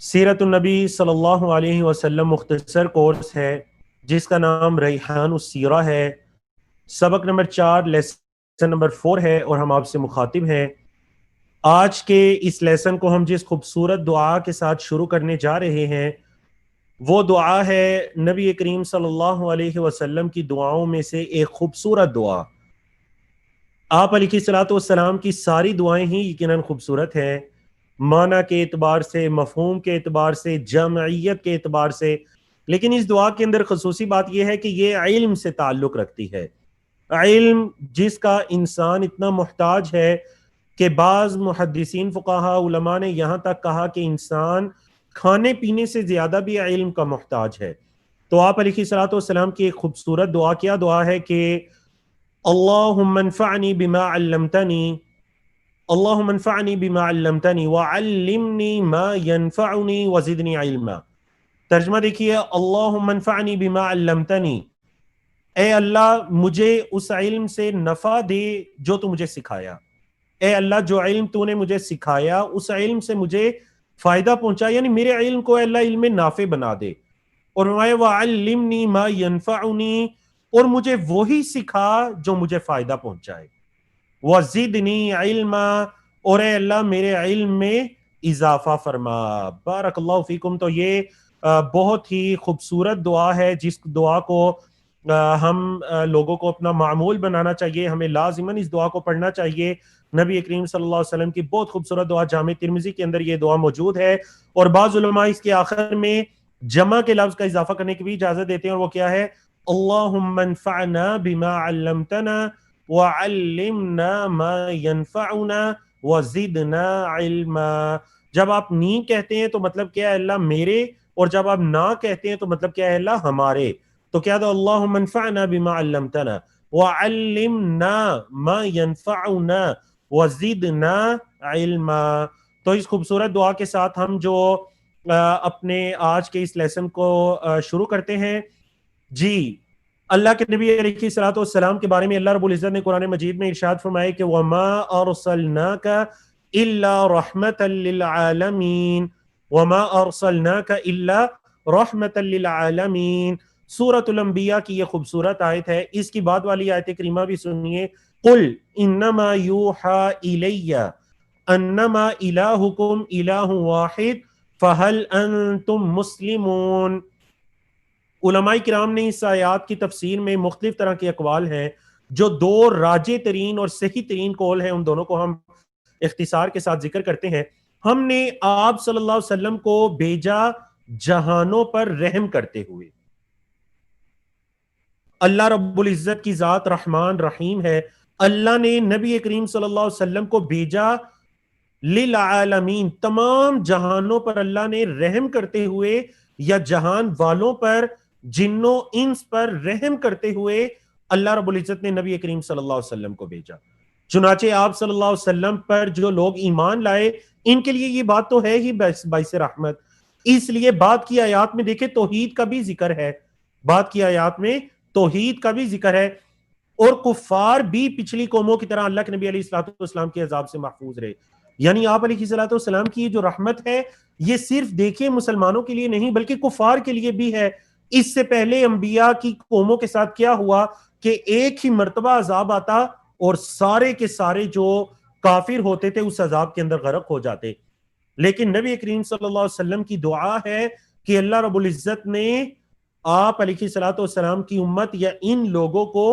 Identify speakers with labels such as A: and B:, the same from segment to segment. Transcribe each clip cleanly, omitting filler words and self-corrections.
A: سیرت النبی صلی اللہ علیہ وسلم مختصر کورس ہے جس کا نام ریحان السیرہ ہے۔ سبق نمبر 4 لیسن نمبر 4 ہے اور ہم آپ سے مخاطب ہیں۔ آج کے اس لیسن کو ہم جس خوبصورت دعا کے ساتھ شروع کرنے جا رہے ہیں وہ دعا ہے نبی کریم صلی اللہ علیہ وسلم کی دعاؤں میں سے ایک خوبصورت دعا۔ آپ علیہ الصلوۃ والسلام کی ساری دعائیں ہی یقیناً خوبصورت ہیں، معنی کے اعتبار سے، مفہوم کے اعتبار سے، جمعیت کے اعتبار سے، لیکن اس دعا کے اندر خصوصی بات یہ ہے کہ یہ علم سے تعلق رکھتی ہے، علم جس کا انسان اتنا محتاج ہے کہ بعض محدثین فقہاء علماء نے یہاں تک کہا کہ انسان کھانے پینے سے زیادہ بھی علم کا محتاج ہے۔ تو آپ علیہ الصلوۃ والسلام کی ایک خوبصورت دعا کیا دعا ہے کہ اللہم انفعنی بما علمتنی، اللہم انفعنی بما علمتنی وعلمنی ما ینفعنی وزدنی علما۔ ترجمہ دیکھیے، اللہم انفعنی بما علمتنی، اے اللہ مجھے اس علم سے نفع دے جو تو مجھے سکھایا، اے اللہ جو علم تو نے مجھے سکھایا اس علم سے مجھے فائدہ پہنچا، یعنی میرے علم کو اے اللہ علم نافع بنا دے۔ اور فرمایا وعلمنی ما ینفعنی، اور مجھے وہی سکھا جو مجھے فائدہ پہنچائے، وزدنی علما، اور اے اللہ میرے علم میں اضافہ فرما۔ بارک اللہ فیکم۔ تو یہ بہت ہی خوبصورت دعا ہے جس دعا کو ہم لوگوں کو اپنا معمول بنانا چاہیے، ہمیں لازماً اس دعا کو پڑھنا چاہیے۔ نبی کریم صلی اللہ علیہ وسلم کی بہت خوبصورت دعا جامع ترمذی کے اندر یہ دعا موجود ہے، اور بعض علماء اس کے آخر میں جمع کے لفظ کا اضافہ کرنے کی بھی اجازت دیتے ہیں، اور وہ کیا ہے؟ اللہم انفعنا بما علمتنا وعلمنا ما ينفعنا وزدنا علما۔ جب آپ نی کہتے ہیں تو مطلب کیا ہے؟ اللہ میرے، اور جب آپ نہ کہتے ہیں تو مطلب کیا ہے؟ اللہ ہمارے۔ تو کیا دو اللہم انفعنا بما علمتنا وعلمنا ما ينفعنا وزدنا علما۔ تو اس خوبصورت دعا کے ساتھ ہم جو اپنے آج کے اس لیسن کو شروع کرتے ہیں۔ جی، اللہ کے نبی علیہ الصلوۃ والسلام کے بارے میں اللہ رب العزت نے قرآن مجید میں ارشاد فرمایا کہ وَمَا أَرْسَلْنَاكَ إِلَّا رَحْمَةً لِّلْعَالَمِينَ، وَمَا أَرْسَلْنَاكَ إِلَّا رَحْمَةً لِّلْعَالَمِينَ۔ سورۃ الانبیاء کی یہ خوبصورت آیت ہے، اس کی بعد والی آیت کریمہ بھی سنیے۔ قُلْ إِنَّمَا يُوحَىٰ إِلَيَّ أَنَّمَا إِلَٰهُكُمْ إِلَٰهٌ وَاحِدٌ فَهَلْ أَنْتُمْ مُسْلِمُونَ۔ علماء کرام نے اس آیات کی تفسیر میں مختلف طرح کے اقوال ہیں، جو دو راجح ترین اور صحیح ترین قول ہیں ان دونوں کو ہم اختصار کے ساتھ ذکر کرتے ہیں۔ ہم نے آپ صلی اللہ علیہ وسلم کو بھیجا جہانوں پر رحم کرتے ہوئے۔ اللہ رب العزت کی ذات رحمان رحیم ہے، اللہ نے نبی کریم صلی اللہ علیہ وسلم کو بھیجا للعالمین، تمام جہانوں پر اللہ نے رحم کرتے ہوئے، یا جہان والوں پر، جنوں انس پر رحم کرتے ہوئے اللہ رب العزت نے نبی کریم صلی اللہ علیہ وسلم کو بھیجا۔ چنانچہ آپ صلی اللہ علیہ وسلم پر جو لوگ ایمان لائے ان کے لیے یہ بات تو ہے ہی باعث رحمت، اس لیے بعد کی آیات میں دیکھیں توحید کا بھی ذکر ہے، بعد کی آیات میں توحید کا بھی ذکر ہے، اور کفار بھی پچھلی قوموں کی طرح اللہ کے نبی علیہ الصلوۃ والسلام کے عذاب سے محفوظ رہے۔ یعنی آپ علیہ الصلوۃ والسلام کی جو رحمت ہے یہ صرف دیکھیں مسلمانوں کے لیے نہیں بلکہ کفار کے لیے بھی ہے۔ اس سے پہلے انبیاء کی قوموں کے ساتھ کیا ہوا کہ ایک ہی مرتبہ عذاب آتا اور سارے کے سارے جو کافر ہوتے تھے اس عذاب کے اندر غرق ہو جاتے، لیکن نبی کریم صلی اللہ علیہ وسلم کی دعا ہے کہ اللہ رب العزت نے آپ علیہ الصلوۃ والسلام کی امت یا ان لوگوں کو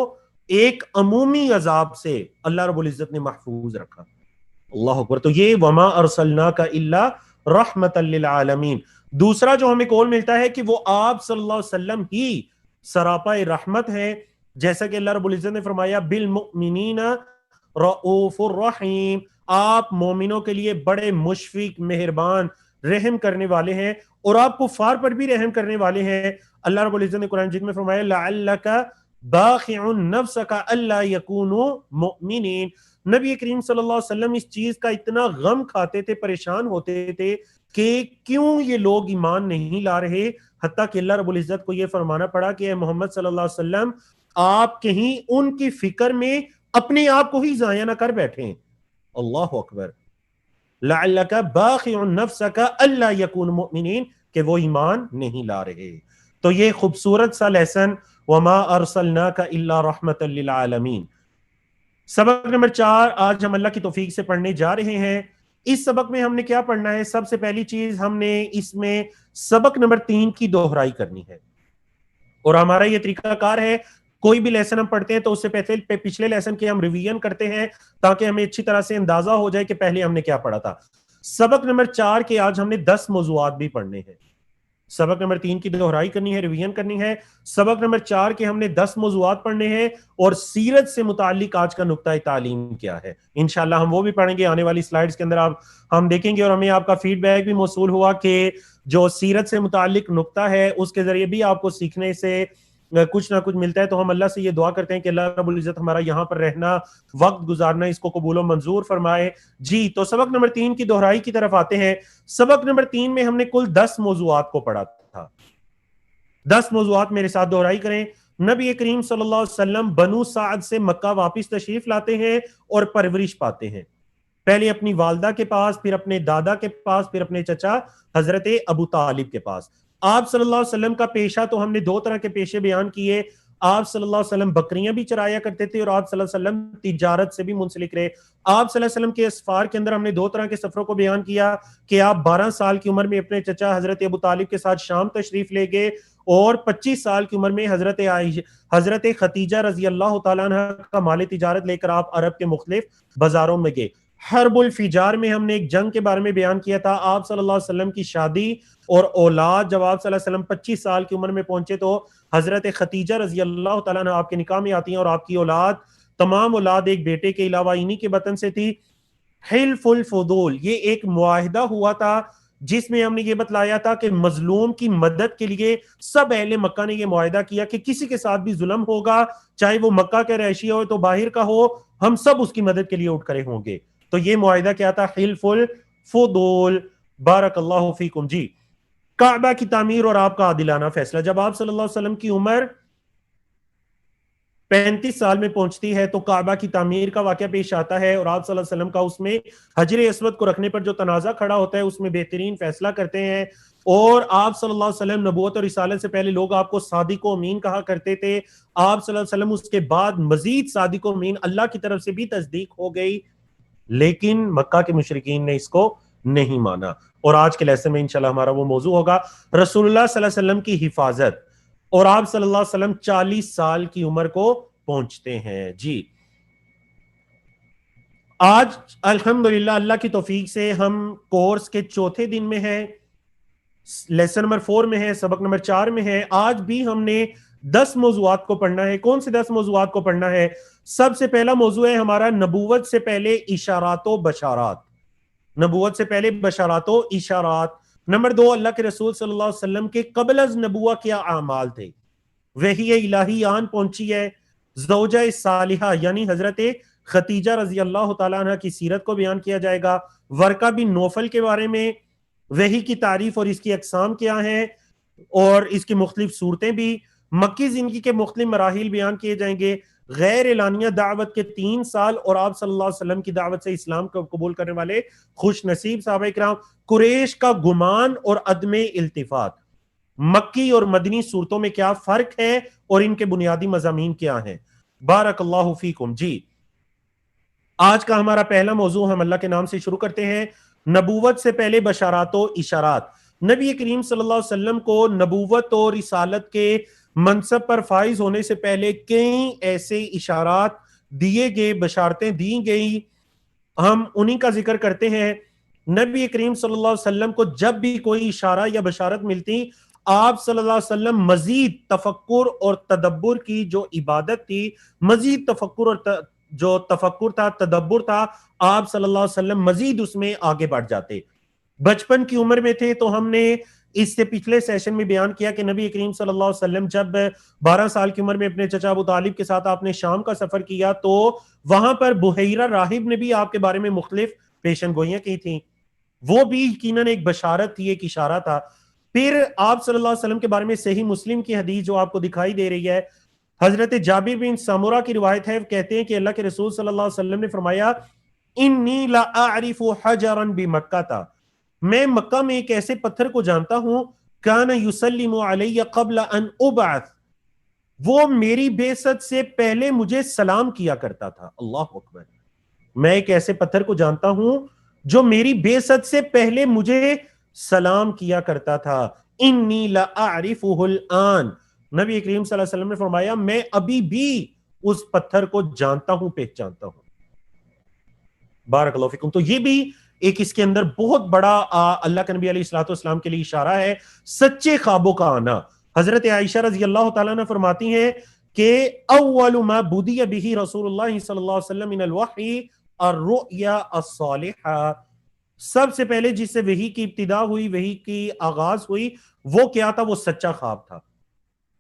A: ایک عمومی عذاب سے اللہ رب العزت نے محفوظ رکھا۔ اللہ اکبر۔ تو یہ وما ارسلناک الا رحمۃ للعالمین۔ دوسرا جو ہمیں قول ملتا ہے کہ وہ آپ صلی اللہ علیہ وسلم ہی سراپا رحمت ہے، جیسا کہ اللہ رب العزت نے فرمایا بالمؤمنین رؤوف الرحیم، آپ مومنوں کے لیے بڑے مشفق مہربان رحم کرنے والے ہیں، اور آپ کفار پر بھی رحم کرنے والے ہیں۔ اللہ رب العزت نے قرآن مجید میں فرمایا لعلک باخع نفسک الا یکونوا مؤمنین۔ نبی کریم صلی اللہ علیہ وسلم اس چیز کا اتنا غم کھاتے تھے، پریشان ہوتے تھے کہ کیوں یہ لوگ ایمان نہیں لا رہے، حتیٰ کہ اللہ رب العزت کو یہ فرمانا پڑا کہ اے محمد صلی اللہ علیہ وسلم آپ کہیں ان کی فکر میں اپنے آپ کو ہی ضائع نہ کر بیٹھیں۔ اللہ اکبر۔ لعلک باخع نفسک الا یکونوا مؤمنین، کہ وہ ایمان نہیں لا رہے. تو یہ خوبصورت سا لیسن وما ارسلناک الا رحمتا للعالمین. سبق نمبر 4 آج ہم اللہ کی توفیق سے پڑھنے جا رہے ہیں. اس سبق میں ہم نے کیا پڑھنا ہے؟ سب سے پہلی چیز ہم نے اس میں سبق نمبر 3 کی دہرائی کرنی ہے. اور ہمارا یہ طریقہ کار ہے، کوئی بھی لیسن ہم پڑھتے ہیں تو اس سے پہلے پچھلے لیسن کے ہم ریویژن کرتے ہیں تاکہ ہمیں اچھی طرح سے اندازہ ہو جائے کہ پہلے ہم نے کیا پڑھا تھا. سبق نمبر 4 کے آج ہم نے 10 موضوعات بھی پڑھنے ہیں. سبق نمبر 3 کی دہرائی کرنی ہے، ریویژن کرنی ہے. سبق نمبر 4 کے ہم نے 10 موضوعات پڑھنے ہیں اور سیرت سے متعلق آج کا نقطہ تعلیم کیا ہے انشاءاللہ ہم وہ بھی پڑھیں گے آنے والی سلائیڈز کے اندر. ہم دیکھیں گے اور ہمیں آپ کا فیڈ بیک بھی موصول ہوا کہ جو سیرت سے متعلق نقطہ ہے اس کے ذریعے بھی آپ کو سیکھنے سے کچھ نہ کچھ ملتا ہے. تو ہم اللہ سے یہ دعا کرتے ہیں کہ اللہ رب العزت ہمارا یہاں پر رہنا، وقت گزارنا اس کو قبول و منظور فرمائے. جی تو سبق نمبر 3 کی دہرائی کی طرف آتے ہیں. سبق نمبر 3 میں ہم نے کل 10 موضوعات کو پڑھا تھا. 10 موضوعات میرے ساتھ دہرائی کریں. نبی کریم صلی اللہ علیہ وسلم بنو سعد سے مکہ واپس تشریف لاتے ہیں اور پرورش پاتے ہیں. پہلے اپنی والدہ کے پاس، پھر اپنے دادا کے پاس، پھر اپنے چچا حضرت ابو طالب کے پاس. آپ صلی اللہ علیہ وسلم کا پیشہ تو ہم نے 2 طرح کے پیشے بیان کیے. آپ صلی اللہ علیہ وسلم بکریاں بھی چرایا کرتے تھے اور آپ صلی اللہ علیہ وسلم تجارت سے بھی منسلک رہے. آپ صلی اللہ علیہ وسلم کے اسفار کے اندر ہم نے 2 طرح کے سفروں کو بیان کیا کہ آپ 12 سال کی عمر میں اپنے چچا حضرت ابو طالب کے ساتھ شام تشریف لے گئے اور 25 سال کی عمر میں حضرت خدیجہ رضی اللہ تعالیٰ عنہ کا مال تجارت لے کر آپ عرب کے مختلف بازاروں میں گئے. حرب الفجار میں ہم نے ایک جنگ کے بارے میں بیان کیا تھا. آپ صلی اللہ علیہ وسلم کی شادی اور اولاد، جب آپ صلی اللہ علیہ وسلم 25 سال کی عمر میں پہنچے تو حضرت خدیجہ رضی اللہ تعالیٰ عنہ آپ کے نکاح میں آتی ہیں اور آپ کی اولاد، تمام اولاد ایک بیٹے کے علاوہ انہی کے بطن سے تھی. حلف الفضول، یہ ایک معاہدہ ہوا تھا جس میں ہم نے یہ بتلایا تھا کہ مظلوم کی مدد کے لیے سب اہل مکہ نے یہ معاہدہ کیا کہ کسی کے ساتھ بھی ظلم ہوگا، چاہے وہ مکہ کے رہائشی ہو تو باہر کا ہو، ہم سب اس کی مدد کے لیے اٹھ کھڑے ہوں گے. تو یہ معاہدہ کیا تھا؟ حلف الفضول. بارک اللہ فیکم. جی کعبہ کی تعمیر اور آپ کا عادلانہ فیصلہ. جب آپ صلی اللہ علیہ وسلم کی عمر 35 سال میں پہنچتی ہے تو کعبہ کی تعمیر کا واقعہ پیش آتا ہے اور آپ صلی اللہ علیہ وسلم کا اس میں حجر اسود کو رکھنے پر جو تنازع کھڑا ہوتا ہے اس میں بہترین فیصلہ کرتے ہیں. اور آپ صلی اللہ علیہ وسلم نبوت اور رسالت سے پہلے لوگ آپ کو صادق و امین کہا کرتے تھے. آپ صلی اللہ علیہ وسلم اس کے بعد مزید صادق و امین اللہ کی طرف سے بھی تصدیق ہو گئی، لیکن مکہ کے مشرکین نے اس کو نہیں مانا. اور آج کے لیسن میں انشاءاللہ ہمارا وہ موضوع ہوگا رسول اللہ صلی اللہ علیہ وسلم کی حفاظت. اور آپ صلی اللہ علیہ وسلم 40 سال کی عمر کو پہنچتے ہیں. جی آج الحمدللہ اللہ کی توفیق سے ہم کورس کے 4تھے دن میں ہیں، لیسن نمبر 4 میں ہے، سبق نمبر 4 میں ہے. آج بھی ہم نے 10 موضوعات کو پڑھنا ہے. کون سے 10 موضوعات کو پڑھنا ہے؟ سب سے پہلا موضوع ہے ہمارا نبوت سے پہلے اشارات و بشارات. نبوت سے پہلے بشارات و اشارات. نمبر 2، اللہ کے رسول صلی اللہ علیہ وسلم کے قبل از نبوہ کیا اعمال تھے. وحی الہی آن پہنچی ہے. زوجہ صالحہ یعنی حضرت خدیجہ رضی اللہ تعالیٰ عنہ کی سیرت کو بیان کیا جائے گا. ورقہ بن نوفل کے بارے میں، وحی کی تعریف اور اس کی اقسام کیا ہیں اور اس کی مختلف صورتیں بھی. مکی زندگی کے مختلف مراحل بیان کیے جائیں گے. غیر اعلانیہ دعوت کے 3 سال اور آپ صلی اللہ علیہ وسلم کی دعوت سے اسلام کو قبول کرنے والے خوش نصیب صحابہ کرام. قریش کا گمان اور عدم التفات. مکی اور مدنی صورتوں میں کیا فرق ہے اور ان کے بنیادی مضامین کیا ہیں. بارک اللہ فیکم. جی آج کا ہمارا پہلا موضوع ہم اللہ کے نام سے شروع کرتے ہیں. نبوت سے پہلے بشارات و اشارات. نبی کریم صلی اللہ علیہ وسلم کو نبوت اور رسالت کے منصب پر فائز ہونے سے پہلے کئی ایسے اشارات دیے گئے، بشارتیں دی گئی، ہم انہی کا ذکر کرتے ہیں. نبی کریم صلی اللہ علیہ وسلم کو جب بھی کوئی اشارہ یا بشارت ملتی، آپ صلی اللہ علیہ وسلم مزید تفکر اور تدبر کی جو عبادت تھی، مزید تفکر اور جو تفکر تھا، تدبر تھا، آپ صلی اللہ علیہ وسلم مزید اس میں آگے بڑھ جاتے. بچپن کی عمر میں تھے تو ہم نے اس سے پچھلے سیشن میں بیان کیا کہ نبی کریم صلی اللہ علیہ وسلم جب 12 سال کی عمر میں اپنے چچا ابو طالب کے ساتھ آپ نے شام کا سفر کیا تو وہاں پر بحیرہ راہب نے بھی آپ کے بارے میں مختلف پیشن گوئیاں کی تھیں. وہ بھی یقیناً ایک بشارت تھی، ایک اشارہ تھا. پھر آپ صلی اللہ علیہ وسلم کے بارے میں صحیح مسلم کی حدیث جو آپ کو دکھائی دے رہی ہے، حضرت جابر بن سمورہ کی روایت ہے، کہتے ہیں کہ اللہ کے رسول صلی اللہ علیہ وسلم نے فرمایا انی لا اعرف حجرا بمکہ، میں مکہ میں ایک ایسے پتھر کو جانتا ہوں، کان یسلم علی قبل ان ابعث، وہ میری بعثت سے پہلے مجھے سلام کیا کرتا تھا. اللہ اکبر. میں ایک ایسے پتھر کو جانتا ہوں جو میری بعثت سے پہلے مجھے سلام کیا کرتا تھا. انی لا اعرفہ الان، نبی کریم صلی اللہ علیہ وسلم نے فرمایا میں ابھی بھی اس پتھر کو جانتا ہوں، پہچانتا ہوں. بارک اللہ فیکم. تو یہ بھی ایک اس کے اندر بہت بڑا اللہ کے نبی علیہ الصلوۃ والسلام کے لیے اشارہ ہے، سچے خوابوں کا آنا. حضرت عائشہ رضی اللہ تعالیٰ عنہ فرماتی ہیں کہ اول ما بدی به رسول اللہ صلی اللہ علیہ وسلم من الوحی الرؤیا الصالحہ، سب سے پہلے جس سے وحی کی ابتدا ہوئی، وحی کی آغاز ہوئی، وہ کیا تھا؟ وہ سچا خواب تھا.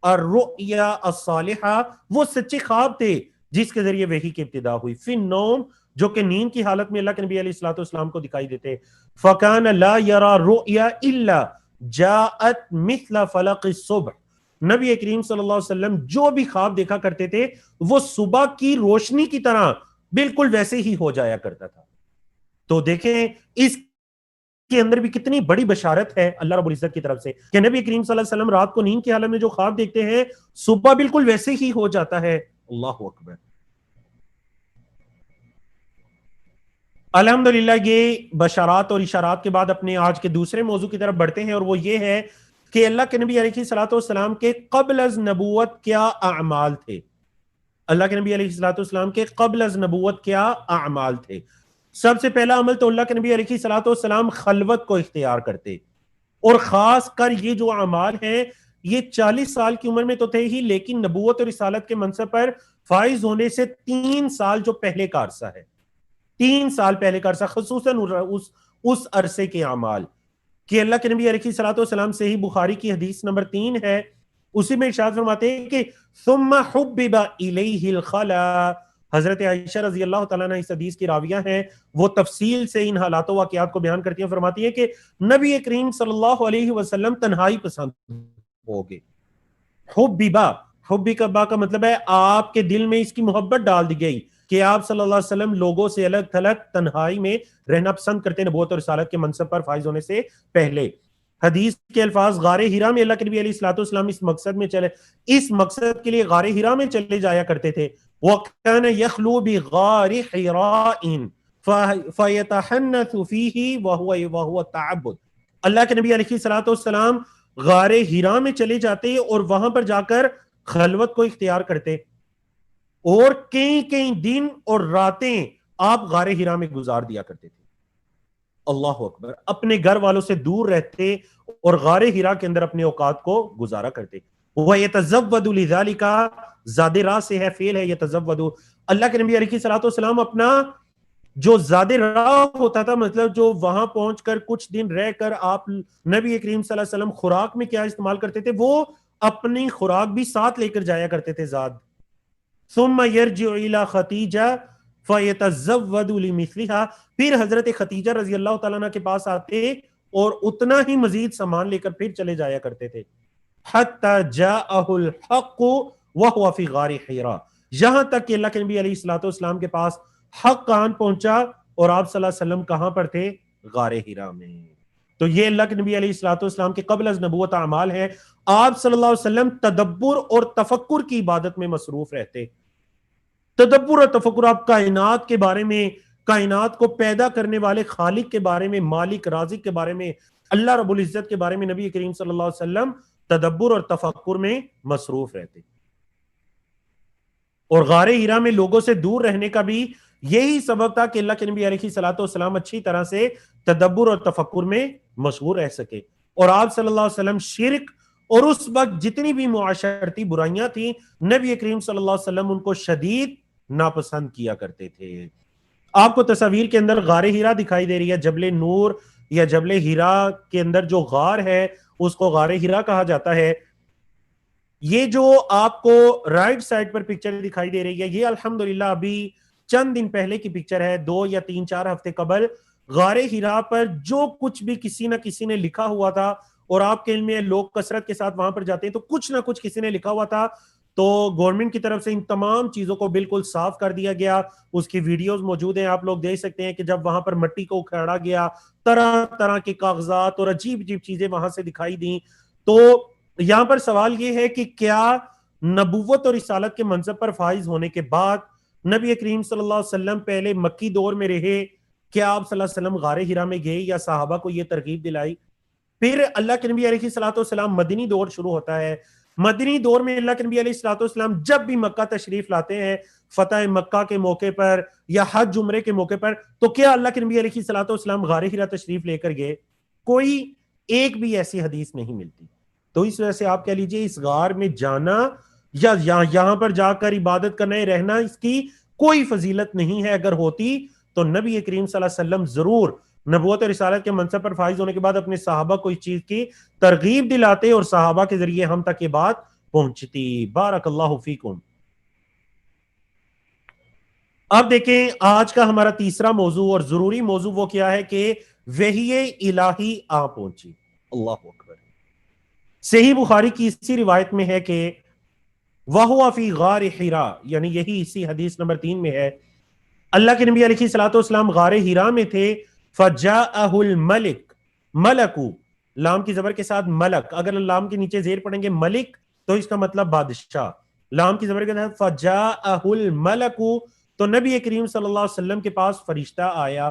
A: الرؤیا الصالحہ، وہ سچے خواب تھے جس کے ذریعے وحی کی ابتدا ہوئی. فی النوم، جو کہ نیند کی حالت میں اللہ کے نبی علیہ الصلوۃ والسلام کو دکھائی دیتے. فَكَانَ لَا يَرَى رُؤْيَا إِلَّا جَاءَتْ مِثْلَ فَلَقِ الصُّبْحِ، نبی کریم صلی اللہ علیہ وسلم جو بھی خواب دیکھا کرتے تھے وہ صبح کی روشنی کی طرح بالکل ویسے ہی ہو جایا کرتا تھا. تو دیکھیں اس کے اندر بھی کتنی بڑی بشارت ہے اللہ رب العزت کی طرف سے کہ نبی کریم صلی اللہ علیہ وسلم رات کو نیند کی حالت میں جو خواب دیکھتے ہیں صبح بالکل ویسے ہی ہو جاتا ہے. اللہ اکبر. الحمدللہ یہ بشارات اور اشارات کے بعد اپنے آج کے دوسرے موضوع کی طرف بڑھتے ہیں، اور وہ یہ ہے کہ اللہ کے نبی علیہ الصلوۃ والسلام کے قبل از نبوت کیا اعمال تھے. اللہ کے نبی علیہ الصلوۃ والسلام کے قبل از نبوت کیا اعمال تھے. سب سے پہلا عمل تو اللہ کے نبی علیہ الصلوۃ والسلام خلوت کو اختیار کرتے، اور خاص کر یہ جو اعمال ہیں یہ 40 سال کی عمر میں تو تھے ہی، لیکن نبوت اور رسالت کے منصب پر فائز ہونے سے 3 سال جو پہلے کا عرصہ ہے، 3 سال پہلے کا عرصہ، خصوصاً اس عرصے کے اعمال کہ اللہ کے نبی علیہ الصلوۃ والسلام سے ہی بخاری کی حدیث نمبر 3 ہے، اسی میں ارشاد فرماتے ہیں کہ ثم حبب الیہ الخلا. حضرت عائشہ رضی اللہ تعالیٰ عنہ اس حدیث کی راویہ ہیں، وہ تفصیل سے ان حالات و واقعات کو بیان کرتی ہیں. فرماتی ہیں کہ نبی کریم صلی اللہ علیہ وسلم تنہائی پسند ہو گئے. حبب کا مطلب ہے آپ کے دل میں اس کی محبت ڈال دی گئی کہ آپ صلی اللہ علیہ وسلم لوگوں سے الگ تھلگ تنہائی میں رہنا پسند کرتے، نبوت اور رسالت کے منصب پر فائز ہونے سے پہلے. حدیث کے الفاظ غار ہرا میں اللہ کے نبی علیہ الصلوۃ والسلام اس مقصد کے لیے غار ہرا میں چلے جایا کرتے تھے. وَكَانَ يَخْلُو بِغَارِ حِرَاءٍ فَيَتَحَنَّثُ فِيهِ وَهُوَ التَّعَبُّدُ. اللہ کے نبی علیہ الصلوۃ والسلام غار ہرا میں چلے جاتے اور وہاں پر جا کر خلوت کو اختیار کرتے، اور کئی دن اور راتیں آپ غار ہرا میں گزار دیا کرتے تھے. اللہ اکبر. اپنے گھر والوں سے دور رہتے اور غار ہرا کے اندر اپنے اوقات کو گزارا کرتے. وَيَتَزَوَّدُ لِذَلِكَ زاد راہ سے ہے، فعل ہے یتزود. اللہ کے نبی علیہ الصلوۃ والسلام اپنا جو زاد راہ ہوتا تھا، مطلب جو وہاں پہنچ کر کچھ دن رہ کر آپ نبی کریم صلی اللہ علیہ وسلم خوراک میں کیا استعمال کرتے تھے، وہ اپنی خوراک بھی ساتھ لے کر جایا کرتے تھے زاد. ثم يرجع الى خدیجہ فیتزود لمثلها، پھر حضرت خدیجہ رضی اللہ تعالیٰ عنہ کے پاس آتے اور اتنا ہی مزید سامان لے کر پھر چلے جایا کرتے تھے. حتی جاءہ الحق وهو فی غار حرا، یہاں تک کہ اللہ کے نبی علیہ الصلوۃ والسلام کے پاس حق آن پہنچا اور آپ صلی اللہ علیہ وسلم کہاں پر تھے؟ غار حرا میں. تو یہ اللہ کے نبی علیہ الصلوۃ والسلام کے قبل از نبوت اعمال ہیں. آپ صلی اللہ علیہ وسلم تدبر اور تفکر کی عبادت میں مصروف رہتے. تدبر اور تفکر، آپ کائنات کے بارے میں، کائنات کو پیدا کرنے والے خالق کے بارے میں، مالک رازق کے بارے میں، اللہ رب العزت کے بارے میں نبی کریم صلی اللہ علیہ وسلم تدبر اور تفکر میں مصروف رہتے. اور غار ہرا میں لوگوں سے دور رہنے کا بھی یہی سبب تھا کہ اللہ کے نبی علیہ الصلوۃ والسلام اچھی طرح سے تدبر اور تفکر میں مشغول رہ سکے. اور آپ صلی اللہ علیہ وسلم شرک اور اس وقت جتنی بھی معاشرتی برائیاں تھیں، نبی کریم صلی اللہ علیہ وسلم ان کو شدید ناپسند کیا کرتے تھے. آپ کو تصاویر کے اندر غار ہرا دکھائی دے رہی ہے، جبل نور یا جبل ہرا کے اندر جو غار ہے اس کو غار ہرا کہا جاتا ہے. یہ جو آپ کو رائٹ سائڈ پر پکچر دکھائی دے رہی ہے، یہ الحمدللہ ابھی چند دن پہلے کی پکچر ہے، 2 یا 3-4 ہفتے قبل غار ہرا پر جو کچھ بھی کسی نہ کسی نے لکھا ہوا تھا، اور آپ کے علم میں لوگ کثرت کے ساتھ وہاں پر جاتے ہیں تو کچھ نہ کچھ کسی نے لکھا ہوا تھا. تو گورنمنٹ کی طرف سے ان تمام چیزوں کو بالکل صاف کر دیا گیا. اس کی ویڈیوز موجود ہیں, آپ لوگ دیکھ سکتے ہیں کہ جب وہاں پر مٹی کو اکھاڑا گیا, طرح طرح کے کاغذات اور عجیب عجیب چیزیں وہاں سے دکھائی دیں. تو یہاں پر سوال یہ ہے کہ کیا نبوت اور رسالت کے منصب پر فائز ہونے کے بعد نبی کریم صلی اللہ علیہ وسلم پہلے مکی دور میں رہے, کیا آپ صلی اللہ علیہ وسلم غار ہرا میں گئے یا صحابہ کو یہ ترغیب دلائی؟ پھر اللہ کے نبی علیہ الصلوۃ والسلام مدنی دور شروع ہوتا ہے. مدنی دور میں اللہ کے نبی علیہ الصلوۃ والسلام جب بھی مکہ تشریف لاتے ہیں, فتح مکہ کے موقع پر یا حج عمرے کے موقع پر, تو کیا اللہ کے نبی علیہ الصلوۃ والسلام غار ہرا تشریف لے کر گئے؟ کوئی ایک بھی ایسی حدیث نہیں ملتی. تو اس وجہ سے آپ کہہ لیجئے اس غار میں جانا یا یہاں پر جا کر عبادت کرنا ہے رہنا, اس کی کوئی فضیلت نہیں ہے. اگر ہوتی تو نبی کریم صلی اللہ علیہ وسلم ضرور نبوت اور رسالت کے منصب پر فائز ہونے کے بعد اپنے صحابہ کو اس چیز کی ترغیب دلاتے اور صحابہ کے ذریعے ہم تک یہ بات پہنچتی. بارک اللہ فیکم. اب دیکھیں آج کا ہمارا تیسرا موضوع اور ضروری موضوع وہ کیا ہے کہ وحی الہی آ پہنچی. اللہ اکبر. صحیح بخاری کی اسی روایت میں ہے کہ وَهُوَ فِي غَارِ حِرَا, یعنی یہی اسی حدیث نمبر 3 میں ہے, اللہ کے نبی علیہ الصلوۃ والسلام غار ہرا میں تھے. فَجَاءَهُ الْمَلِكُ, ملکو لام کی زبر کے ساتھ ملک, اگر لام کے نیچے زیر پڑھیں گے ملک تو اس کا مطلب بادشاہ, لام کی زبر کے ساتھ فَجَاءَهُ الْمَلَكُ, تو نبی کریم صلی اللہ علیہ وسلم کے پاس فرشتہ آیا.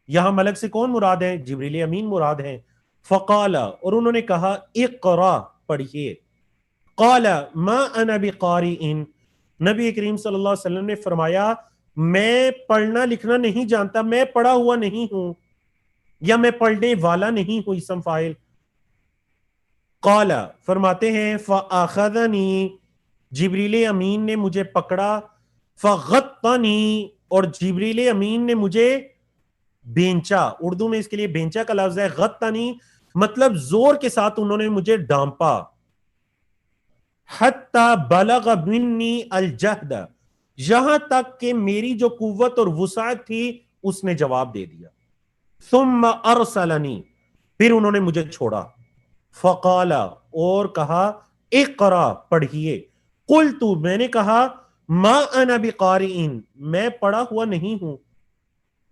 A: یہاں ملک سے کون مراد ہے؟ جبریل امین مراد ہیں. فقال, اور انہوں نے کہا اقرا, پڑھیے. قال ما انا بقارئ, نبی کریم صلی اللہ علیہ وسلم نے فرمایا میں پڑھنا لکھنا نہیں جانتا, میں پڑھا ہوا نہیں ہوں یا میں پڑھنے والا نہیں ہوں. اسم فاعل. قال, فرماتے ہیں فاخذنی, جبریل امین نے مجھے پکڑا. فغطنی, اور جبریل امین نے مجھے بینچا, اردو میں اس کے لیے بینچا کا لفظ ہے. غطنی مطلب زور کے ساتھ انہوں نے مجھے ڈانپا. حتی بلغ منی الجہد, یہاں تک کہ میری جو قوت اور وسعت تھی اس نے جواب دے دیا. ثم ارسلنی, پھر انہوں نے مجھے چھوڑا. فقال, اور کہا اقرا, پڑھیے. قلت, میں نے کہا ما انا بقارئ, میں پڑھا ہوا نہیں ہوں,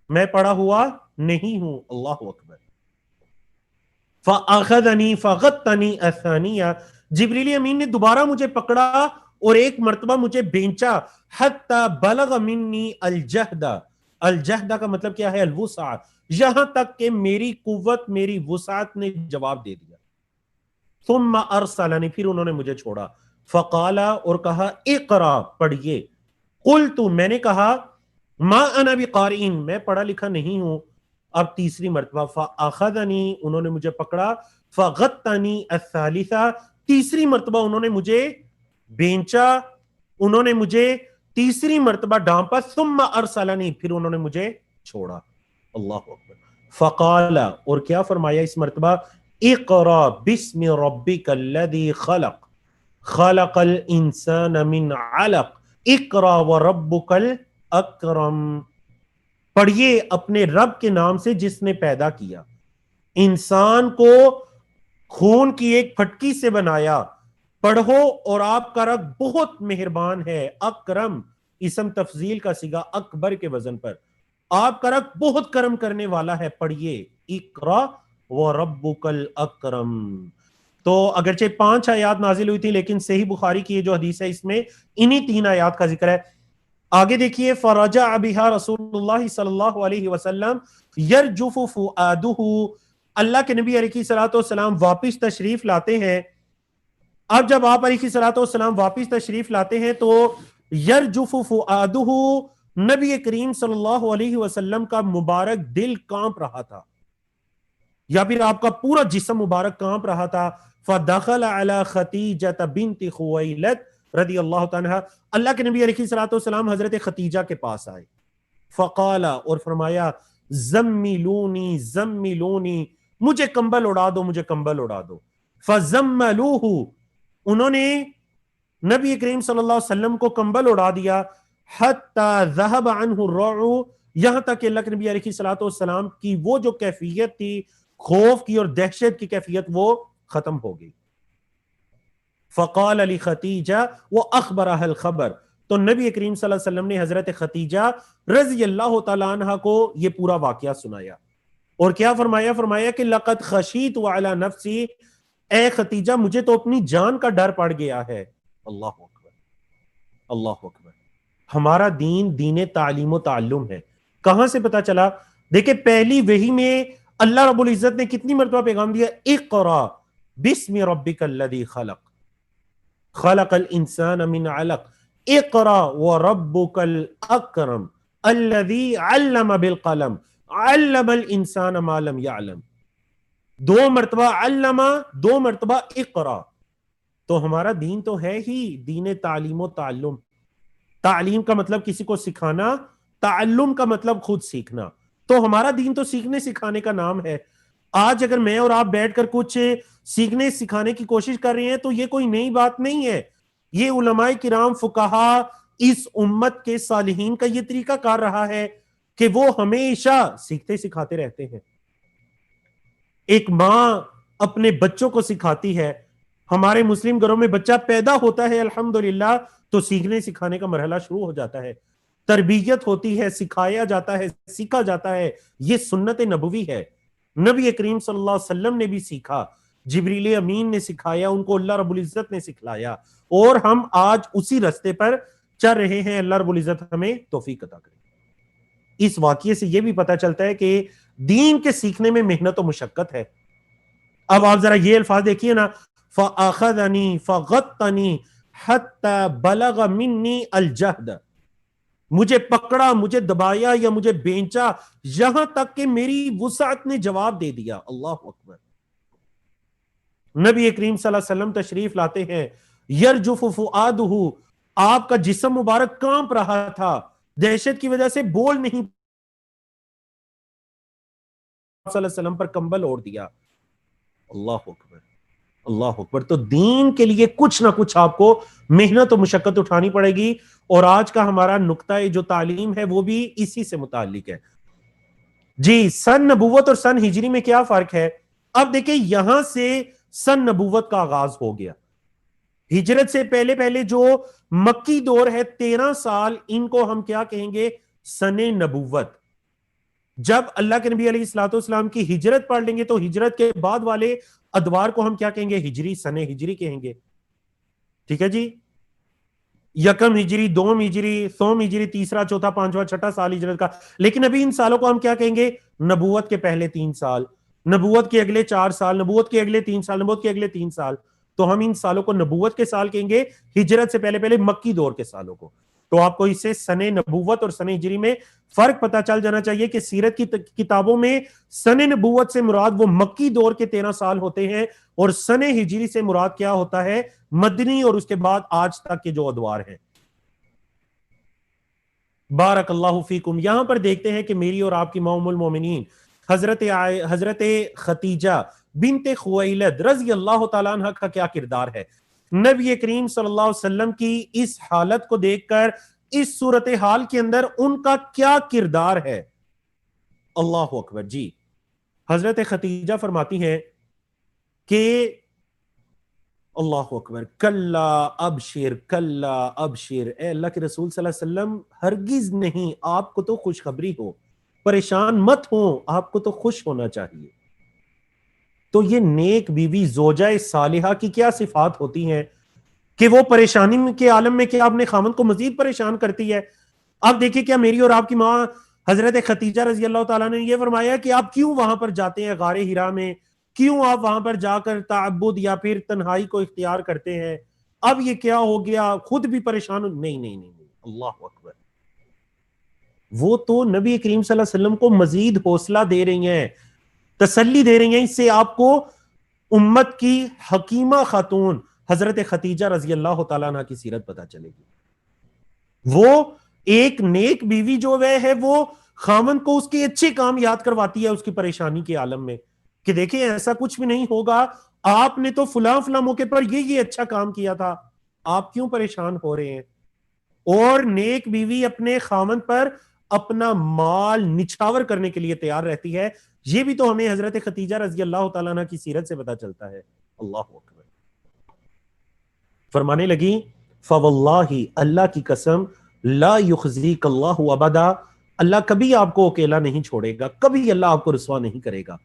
A: میں پڑھا ہوا نہیں ہوں. اللہ اکبر. فاخذنی فغطنی الثانیہ, جبریل امین نے دوبارہ مجھے پکڑا اور ایک مرتبہ مجھے بینچا. حتی بلغ منی الجہد, الجہد کا مطلب کیا ہے؟ الوسع, یہاں تک کہ میری قوت میری وسعت نے جواب دے دیا. ثم ارسلنی, پھر انہوں نے مجھے چھوڑا. فقال, اور کہا اقرا, پڑھیے. قلت, میں نے کہا ما انا بقارئ, میں پڑھا لکھا نہیں ہوں. اب تیسری مرتبہ. فاخذنی, انہوں نے مجھے پکڑا. فغطنی الثالثہ, تیسری مرتبہ انہوں نے مجھے بینچا, انہوں نے مجھے تیسری مرتبہ ڈانپا. ثم ارسلنی, پھر انہوں نے مجھے چھوڑا. اللہ اکبر. فقال, اور کیا فرمایا اس مرتبہ؟ اقرا بسم ربک الذی خلق, خلق الانسان من علق, اقرا وربک الاکرم, پڑھیے اپنے رب کے نام سے جس نے پیدا کیا, انسان کو خون کی ایک پھٹکی سے بنایا. پڑھو اور آپ کا رب بہت مہربان ہے. اکرم اسم تفضیل کا صیغہ اکبر کے وزن پر, آپ کا رب بہت کرم کرنے والا ہے. پڑھیے اقرا وربک الاکرم. تو اگرچہ 5 آیات نازل ہوئی تھی لیکن صحیح بخاری کی یہ جو حدیث ہے اس میں انہی 3 آیات کا ذکر ہے. آگے دیکھیے. فرجع بها رسول اللہ صلی اللہ علیہ وسلم یرجف فؤادہ, اللہ کے نبی علیہ الصلوۃ والسلام واپس تشریف لاتے ہیں. اب جب آپ علیہ الصلوۃ والسلام واپس تشریف لاتے ہیں تو یرجف فؤادہ, نبی کریم صلی اللہ علیہ وسلم کا مبارک دل کانپ رہا تھا یا پھر آپ کا پورا جسم مبارک کانپ رہا تھا. فدخل علی خدیجہ بنت خویلد رضی اللہ تعالیٰ, اللہ کے نبی علیہ الصلوۃ والسلام حضرت خدیجہ کے پاس آئے. فقال, اور فرمایا زملونی زملونی, مجھے کمبل اڑا دو مجھے کمبل اڑا دو. فزملوہ, انہوں نے نبی کریم صلی اللہ علیہ وسلم کو کمبل اڑا دیا. حتی ذہب عنہ الرعع, یہاں تک کہ اللہ کے نبی علیہ الصلوۃ والسلام کی وہ جو کیفیت تھی خوف کی اور دہشت کی کیفیت وہ ختم ہو گئی. فقال علی ختیجہ واخبرها الخبر، تو نبی کریم صلی اللہ علیہ وسلم نے حضرت ختیجہ رضی اللہ تعالیٰ عنہ کو یہ پورا واقعہ سنایا، اور کیا فرمایا؟ فرمایا کہ لقد خشیت وعلی نفسی، اے ختیجہ مجھے تو اپنی جان کا ڈر پڑ گیا ہے۔ اللہ اکبر، اللہ اکبر۔ ہمارا دین دین تعلیم و تعلم ہے۔ کہاں سے پتا چلا؟ دیکھیں پہلی وحی میں اللہ رب العزت نے کتنی مرتبہ پیغام دیا؟ اقرا بسم ربک الذی خلق، خلق الانسان من علق، اقرا وربک الاکرم الذی علم بالقلم علم الانسان ما لم يعلم۔ دو مرتبہ علمہ، دو مرتبہ اقرا۔ تو ہمارا دین تو ہے ہی دین تعلیم و تعلم۔ تعلیم کا مطلب کسی کو سکھانا، تعلم کا مطلب خود سیکھنا۔ تو ہمارا دین تو سیکھنے سکھانے کا نام ہے۔ آج اگر میں اور آپ بیٹھ کر کچھ سیکھنے سکھانے کی کوشش کر رہے ہیں تو یہ کوئی نئی بات نہیں ہے، یہ علماء کرام فقہا اس امت کے صالحین کا یہ طریقہ کار رہا ہے کہ وہ ہمیشہ سیکھتے سکھاتے رہتے ہیں۔ ایک ماں اپنے بچوں کو سکھاتی ہے، ہمارے مسلم گھروں میں بچہ پیدا ہوتا ہے الحمدللہ تو سیکھنے سکھانے کا مرحلہ شروع ہو جاتا ہے، تربیت ہوتی ہے، سکھایا جاتا ہے، سیکھا جاتا ہے۔ یہ سنت نبوی ہے، نبی کریم صلی اللہ علیہ وسلم نے بھی سیکھا، جبریل امین نے سکھایا، ان کو اللہ رب العزت نے سکھلایا، اور ہم آج اسی رستے پر چل رہے ہیں۔ اللہ رب العزت ہمیں توفیق عطا کرے۔ اس واقعے سے یہ بھی پتہ چلتا ہے کہ دین کے سیکھنے میں محنت و مشقت ہے۔ اب آپ ذرا یہ الفاظ دیکھیے نا، فَأَخَذَنِي فَغَطَّنِي حَتَّى بَلَغَ مِنِّي الْجَهْدَ، مجھے پکڑا، مجھے دبایا یا مجھے بینچا یہاں تک کہ میری وسعت نے جواب دے دیا۔ اللہ اکبر۔ نبی کریم صلی اللہ علیہ وسلم تشریف لاتے ہیں، یرجف فؤادہ، آپ کا جسم مبارک کانپ رہا تھا، دہشت کی وجہ سے بول نہیں، صلی اللہ علیہ وسلم پر کمبل اوڑھ دیا۔ اللہ اکبر، اللہ اکبر۔ تو دین کے لیے کچھ نہ کچھ آپ کو محنت و مشقت اٹھانی پڑے گی، اور آج کا ہمارا نقطہ جو تعلیم ہے وہ بھی اسی سے متعلق ہے۔ جی، سن نبوت اور سن ہجری میں کیا فرق ہے؟ اب دیکھیں یہاں سے سن نبوت کا آغاز ہو گیا۔ ہجرت سے پہلے پہلے جو مکی دور ہے 13 سال، ان کو ہم کیا کہیں گے؟ سن نبوت۔ جب اللہ کے نبی علیہ الصلوۃ والسلام کی ہجرت پڑھ لیں گے تو ہجرت کے بعد والے ادوار کو ہم کیا کہیں گے؟ ہجری، سن ہجری کہیں گے۔ ٹھیک ہے جی، یکم ہجری، دوم ہجری، سوم ہجری، تیسرا، چوتھا، پانچواں، چھٹا سال ہجرت کا۔ لیکن ابھی ان سالوں کو ہم کیا کہیں گے؟ نبوت کے پہلے 3 سال، نبوت کے اگلے 4 سال، نبوت کے اگلے 3 سال، نبوت کے اگلے 3 سال۔ تو ہم ان سالوں کو نبوت کے سال کہیں گے، ہجرت سے پہلے پہلے مکی دور کے سالوں کو۔ تو آپ کو اس سے سن نبوت اور سن ہجری میں فرق پتہ چل جانا چاہیے کہ سیرت کی کتابوں میں سن نبوت سے مراد وہ مکی دور کے 13 سال ہوتے ہیں، اور سن ہجری سے مراد کیا ہوتا ہے؟ مدنی اور اس کے بعد آج تک کے جو ادوار ہیں۔ بارک اللہ فیکم۔ یہاں پر دیکھتے ہیں کہ میری اور آپ کی ام المومنین حضرت ختیجہ بنت خویلد رضی اللہ تعالیٰ عنہ کا کیا کردار ہے؟ نبی کریم صلی اللہ علیہ وسلم کی اس حالت کو دیکھ کر اس صورتحال کے اندر ان کا کیا کردار ہے؟ اللہ اکبر۔ جی، حضرت ختیجہ فرماتی ہیں کہ اللہ اکبر، کلا ابشر، کلا ابشر، اے اللہ کے رسول صلی اللہ علیہ وسلم ہرگز نہیں، آپ کو تو خوشخبری ہو، پریشان مت ہو، آپ کو تو خوش ہونا چاہیے۔ تو یہ نیک بیوی زوجہ صالحہ کی کیا صفات ہوتی ہیں کہ وہ پریشانی کے عالم میں کیا اپنے خامند کو مزید پریشان کرتی ہے۔ اب دیکھیں کیا میری اور آپ کی ماں حضرت ختیجہ رضی اللہ تعالیٰ نے یہ فرمایا کہ آپ کیوں وہاں پر جاتے ہیں غار حرا میں، کیوں آپ وہاں پر جا کر تعبد یا پھر تنہائی کو اختیار کرتے ہیں؟ اب یہ کیا ہو گیا، خود بھی پریشان نہیں نہیں نہیں، اللہ اکبر۔ وہ تو نبی کریم صلی اللہ علیہ وسلم کو مزید حوصلہ دے رہی ہیں، تسلی دے رہی ہیں۔ اس سے آپ کو امت کی حکیمہ خاتون حضرت ختیجہ رضی اللہ تعالیٰ عنہ کی سیرت پتہ چلے گی۔ وہ ایک نیک بیوی جو ہے وہ خامن کو اس کے اچھے کام یاد کرواتی ہے اس کی پریشانی کے عالم میں، کہ دیکھیں ایسا کچھ بھی نہیں ہوگا، آپ نے تو فلاں فلاں موقع پر یہ اچھا کام کیا تھا، آپ کیوں پریشان ہو رہے ہیں؟ اور نیک بیوی اپنے خامن پر اپنا مال نچھاور کرنے کے لیے تیار رہتی ہے۔ یہ بھی تو ہمیں حضرت ختیجہ رضی اللہ تعالیٰ عنہ کی سیرت سے پتہ چلتا ہے۔ اللہ اکبر۔ فرمانے لگی فواللہ اللہ کی قسم لا یخزیک اللہ ابدا اللہ کبھی آپ کو اکیلا نہیں چھوڑے گا, کبھی اللہ آپ کو رسوا نہیں کرے گا.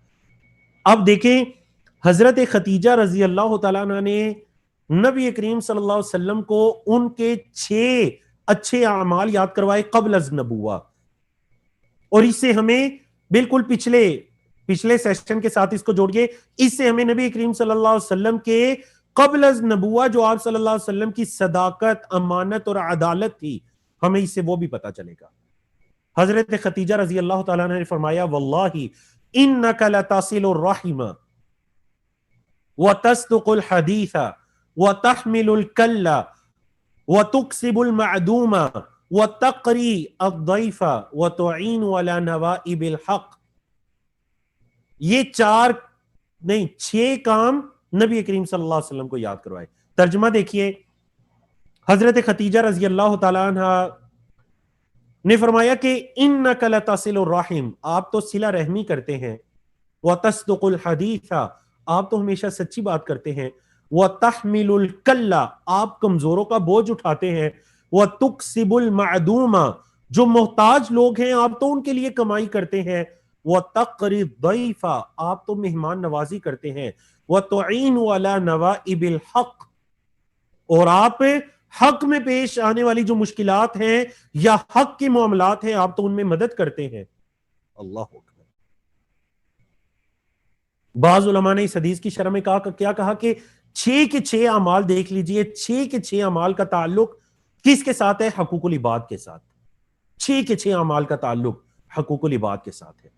A: اب دیکھیں حضرت خدیجہ رضی اللہ تعالیٰ عنہ نے نبی کریم صلی اللہ علیہ وسلم کو ان کے 6 اچھے اعمال یاد کروائے قبل از نبوہ, اور اس سے ہمیں بالکل پچھلے سیشن کے ساتھ اس کو جوڑیے, اس سے ہمیں نبی کریم صلی اللہ علیہ وسلم کے قبل از نبوہ جو آپ صلی اللہ علیہ وسلم کی صداقت, امانت اور عدالت تھی, ہمیں اس سے وہ بھی پتا چلے گا. حضرت خدیجہ رضی اللہ تعالیٰ عنہ نے فرمایا واللہ انک لتصل الرحم وتصدق الحدیث وتحمل الکل وتکسب المعدوم وتقری الضیف وتعین علی نوائب الحق. یہ 6 کام نبی کریم صلی اللہ علیہ وسلم کو یاد کروائے. ترجمہ دیکھیے, حضرت خدیجہ رضی اللہ تعالیٰ عنہ نے فرمایا کہ انک لتصل الرحم, آپ تو صلہ رحمی کرتے ہیں, وتصدق الحدیث, آپ تو ہمیشہ سچی بات کرتے ہیں, وتحمل الکل, آپ کمزوروں کا بوجھ اٹھاتے ہیں, وتکسب المعدوم, جو محتاج لوگ ہیں آپ تو ان کے لیے کمائی کرتے ہیں, وتقری الضیف, آپ تو مہمان نوازی کرتے ہیں, وتعین علی نوائب الحق, اور آپ حق میں پیش آنے والی جو مشکلات ہیں یا حق کے معاملات ہیں آپ تو ان میں مدد کرتے ہیں. اللہ اکبر. بعض علماء نے اس حدیث کی شرح میں کیا کہا کہ 6 کے 6 اعمال دیکھ لیجئے, 6 کے 6 اعمال کا تعلق کس کے ساتھ ہے؟ حقوق العباد کے ساتھ. 6 کے 6 اعمال کا تعلق حقوق العباد کے ساتھ ہے.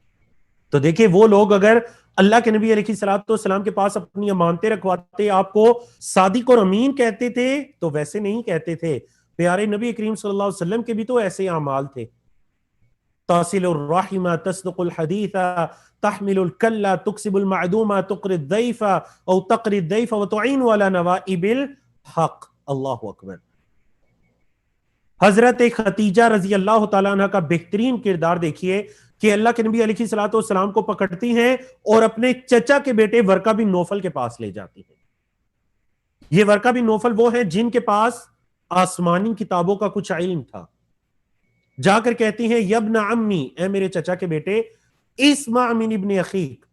A: تو دیکھیں وہ لوگ اگر اللہ کے نبی علیہ الصلوۃ والسلام کے پاس اپنی امانتیں رکھواتے, آپ کو صادق اور امین کہتے تھے, تو ویسے نہیں کہتے تھے. پیارے نبی کریم صلی اللہ علیہ وسلم کے بھی تو ایسے اعمال تھے. تصل الرحم, تصدق الحدیث, تحمل الکل, تکسب المعدوم, تقری الضیف او تقری الضیف وتعین علی نوائب الحق. اللہ اکبر. حضرت خدیجہ رضی اللہ تعالیٰ عنہ کا بہترین کردار دیکھیے کہ اللہ کے نبی علیہ الصلوۃ والسلام کو پکڑتی ہیں اور اپنے چچا کے بیٹے ورقہ بن نوفل کے پاس لے جاتی ہیں. یہ ورقہ بن نوفل وہ ہیں جن کے پاس آسمانی کتابوں کا کچھ علم تھا. جا کر کہتی ہیں یبن عمی, اے میرے چچا کے بیٹے, اسمع من ابن اخیک,